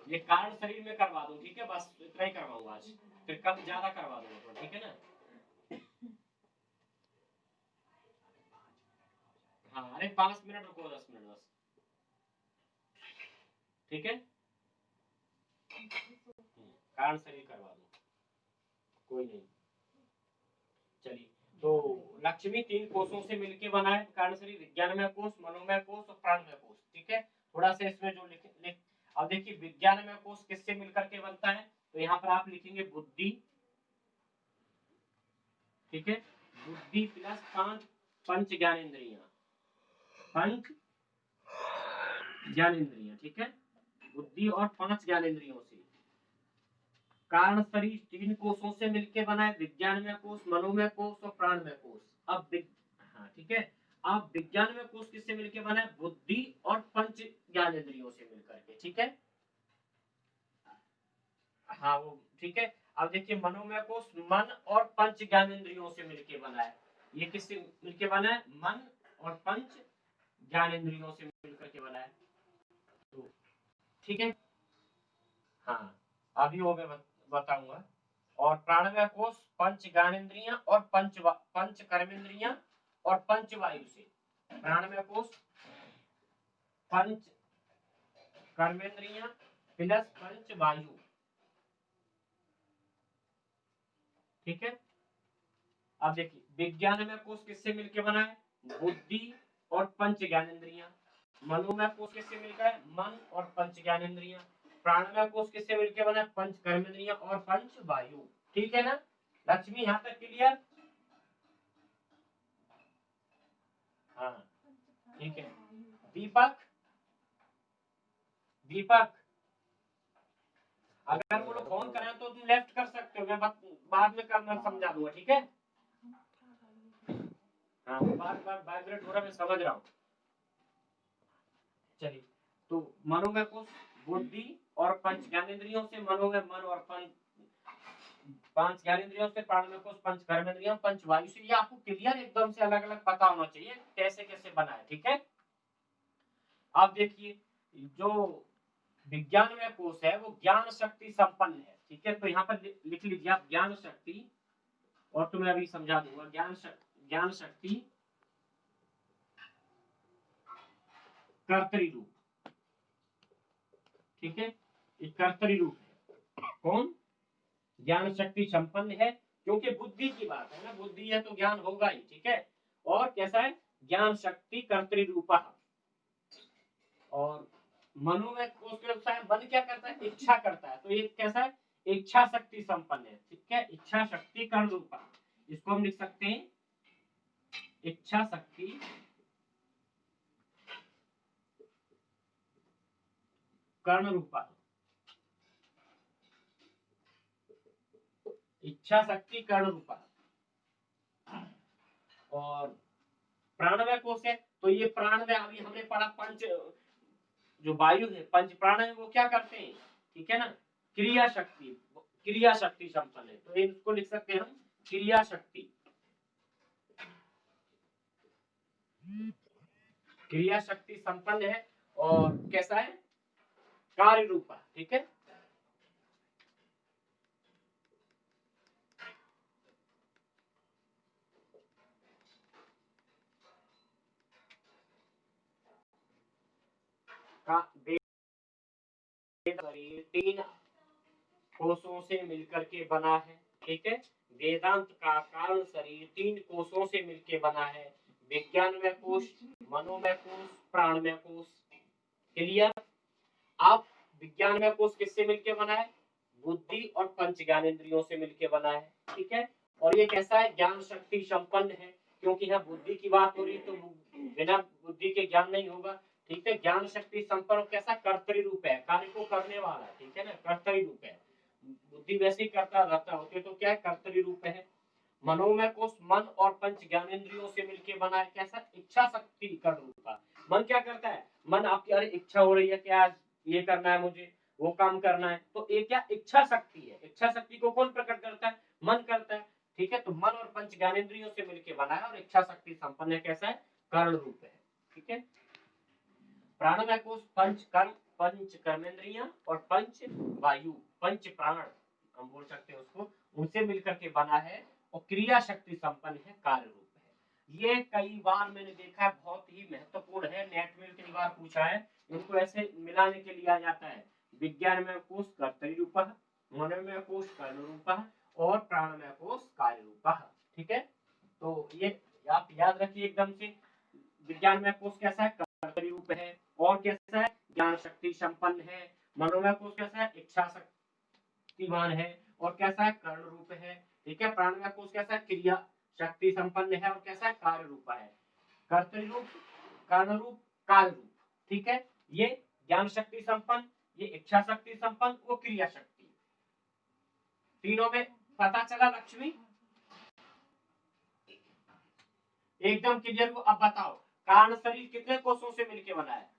ये कारण शरीर में करवा दूं, ठीक है, बस इतना ही करवाऊंगा आज, फिर कल ज्यादा करवा दूंगा, ठीक है ना। हाँ, अरे 5 मिनट रुको, 10 मिनट बस, ठीक है। कारण शरीर करवा दो, कोई नहीं। चलिए, तो लक्ष्मी 3 कोषों से मिलकर बना है, कारण शरीर विज्ञानमय कोष, मनोमय कोष और प्राणमय कोष, ठीक है। थोड़ा सा इसमें जो लिख अब देखिए, विज्ञानमय कोष किससे मिलकर के बनता है, तो यहाँ पर आप लिखेंगे बुद्धि, ठीक है, बुद्धि प्लस 5 पंच ज्ञानेंद्रियां, पंच ज्ञानेंद्रियां, ठीक है। बुद्धि और 5 ज्ञानेंद्रियों से कारण शरीर 3 कोषों से मिलकर बना है, विज्ञानमय कोष, मनोमय कोष और प्राणमय कोष। अब हाँ, ठीक है। अब विज्ञानमय कोष किससे मिलकर बना है, बुद्धि और 5 ज्ञानेंद्रियों से मिलकर के, ठीक है। हाँ वो ठीक है। अब देखिए, मनोमय कोष मन और 5 ज्ञानेंद्रियों से मिलकर बना है। ये किससे मिलकर बना है, मन और 5 ज्ञानेंद्रियों से मिलकर के बना है, तो ठीक है। हाँ, अभी वो मैं बताऊंगा। और प्राणमय कोष 5 ज्ञानेंद्रियां और पंच कर्मेंद्रियां और 5 वायु से। प्राणमय कोष 5 कर्मेंद्रियां प्लस 5 वायु, ठीक है। अब देखिए, विज्ञानमय कोष किससे मिलकर बना है, बुद्धि और 5 ज्ञानेंद्रियां। मनोमय कोष किससे मिलकर है, मन और 5 ज्ञानेंद्रियां। प्राणमय कोष किससे मिलकर बना है, 5 कर्मेंद्रियां और 5 वायु, ठीक है ना। लक्ष्मी यहाँ तक क्लियर। हाँ ठीक है। दीपक, दीपक अगर वो लोग फोन करें तो तुम लेफ्ट कर सकते हो, मैं बाद में करना समझा दूंगा, ठीक है। हाँ, बार बार वाइब्रेट हो रहा, मैं समझ रहा हूँ। चलिए, तो मनोमय कोष बुद्धि और 5 ज्ञानेंद्रियों से, मनोमय मन और 5 ज्ञानेंद्रियों से, प्राणमय कोष 5 कर्मेंद्रियों, 5 वायु से। ये आपको क्लियर एकदम से अलग अलग पता होना चाहिए कैसे कैसे बना है, ठीक है। आप देखिए, जो विज्ञानमय कोष है वो ज्ञान शक्ति संपन्न है, ठीक है। तो यहाँ पर लिख लीजिए आप ज्ञान शक्ति, और तुम्हें अभी समझा दूंगा। ज्ञान शक्ति कर्तरी रूप, ठीक है, कर्तरी रूप है। कौन, ज्ञान शक्ति संपन्न है, क्योंकि बुद्धि की बात है ना, बुद्धि है तो ज्ञान होगा ही, ठीक है। और कैसा है, ज्ञान शक्ति कर्तरी रूपा। और मनोमय कोष के अनुसार मन क्या करता है, इच्छा करता है, तो ये कैसा है, इच्छा शक्ति संपन्न है, ठीक है। इच्छा शक्ति कर्ण रूपा, इसको हम लिख सकते हैं इच्छा शक्ति कर्ण रूपा, इच्छा शक्ति कर्ण रूपा। और प्राणमय कोष है, तो ये प्राणमय अभी हमने पढ़ा, पंच जो वायु है, पंच प्राण है, वो क्या करते हैं, ठीक है ना, क्रिया शक्ति संपन्न है, तो इसको लिख सकते हैं हम क्रिया शक्ति, क्रिया शक्ति संपन्न है और कैसा है, कार्य रूपा। ठीक है, शरीर 3 कोषों से मिलकर के बना है। ठीक है, वेदांत का कारण शरीर 3 कोषों से मिलकर बना है, विज्ञानमय कोश, मनोमय कोश, प्राणमय कोश। क्लियर। अब विज्ञानमय कोश किससे मिलकर बना है, बुद्धि और पंच ज्ञानेंद्रियों से मिलकर बना है। ठीक है, और ये कैसा है, ज्ञान शक्ति संपन्न है, क्योंकि यहाँ बुद्धि की बात हो रही है तो बिना बुद्धि के ज्ञान नहीं होगा। ठीक है, ज्ञान शक्ति संपन्न कैसा, कर्तरी रूप है, कार्य को करने वाला। ठीक है ना, कर्तरी रूप है, बुद्धि वैसे ही करता रहता होते तो क्या है, कर्तरी रूप है। मनोमय कोश मन और पंच ज्ञानेंद्रियों से मिलकर बना है, कैसा, इच्छा शक्ति कर रूपा। मन क्या करता है, मन आपकी अरे इच्छा हो रही है कि आज ये करना है, मुझे वो काम करना है, तो ये क्या इच्छा शक्ति है। इच्छा शक्ति को कौन प्रकट करता है, मन करता है। ठीक है, तो मन और पंच ज्ञानेंद्रियों से मिलकर बना है और इच्छा शक्ति संपन्न है, कैसा है, कर्ण रूप है। ठीक है, प्राणमय कोश पंच कर्म, पंच कर्मेंद्रियां और पंच वायु, पंच प्राण हम बोल सकते हैं उसको, उनसे मिलकर के बना है और क्रिया शक्ति संपन्न है, कार्य रूप है। ये कई बार मैंने देखा है, बहुत ही महत्वपूर्ण है, नेट में कई बार पूछा है, इनको ऐसे मिलाने के लिए आ जाता है, विज्ञानमय कोश कर्तरी रूपः, मनोमय कोश कर्ण रूपः और प्राणमय कोश कार्य रूपः। ठीक है, तो ये आप याद रखिए एकदम से। विज्ञानमय कोश कैसा है, कर्तरी रूप है, और कैसा है, ज्ञान शक्ति संपन्न है। मनोमय कोश कैसा है, इच्छा शक्तिमान है, और कैसा है, कर्ण रूप है। ठीक है, प्राणमय कोश कैसा है, क्रिया शक्ति संपन्न है और कैसा है, कार्य रूप है। कर्तरी रूप, कर्ण रूप, कार्य रूप। ठीक है, ये ज्ञान शक्ति संपन्न, ये इच्छा शक्ति संपन्न, वो क्रिया शक्ति, तीनों में पता चला लक्ष्मी, एकदम क्लियर हो। अब बताओ, कारण शरीर कितने कोषों से मिलकर बना है,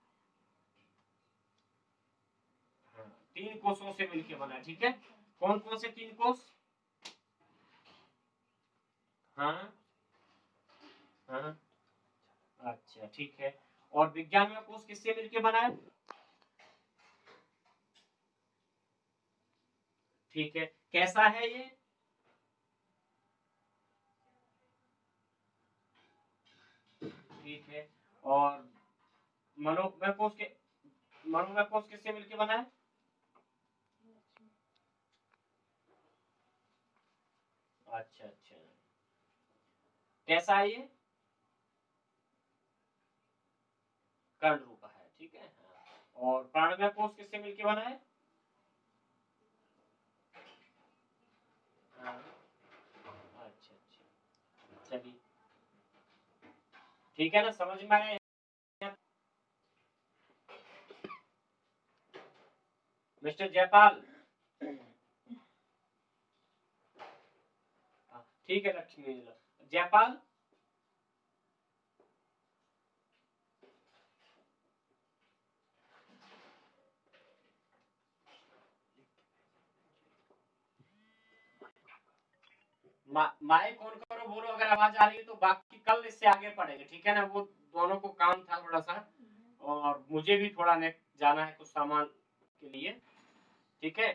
3 कोषों से मिलकर बना है। ठीक है, कौन कौन से 3 कोष, हाँ हाँ, अच्छा ठीक है, और विज्ञान में कोष किससे मिलकर बना है, ठीक है, कैसा है ये, ठीक है, और मनोमय कोष के, मनोमय कोष किससे मिलकर बना है, अच्छा अच्छा, कैसा है ये, कर्ण रूप है। ठीक है, हाँ। और प्राणमय कोष किससे मिलकर बना है, हाँ, अच्छा अच्छा, चलिए ठीक है ना, समझ में आया। मिस्टर जयपाल, ठीक है लक्ष्मी, जयपाल, माइक ऑन करो, बोलो अगर आवाज आ रही है तो, बाकी कल इससे आगे पढ़ेंगे। ठीक है ना, वो दोनों को काम था थोड़ा सा, और मुझे भी थोड़ा नेट जाना है कुछ सामान के लिए। ठीक है,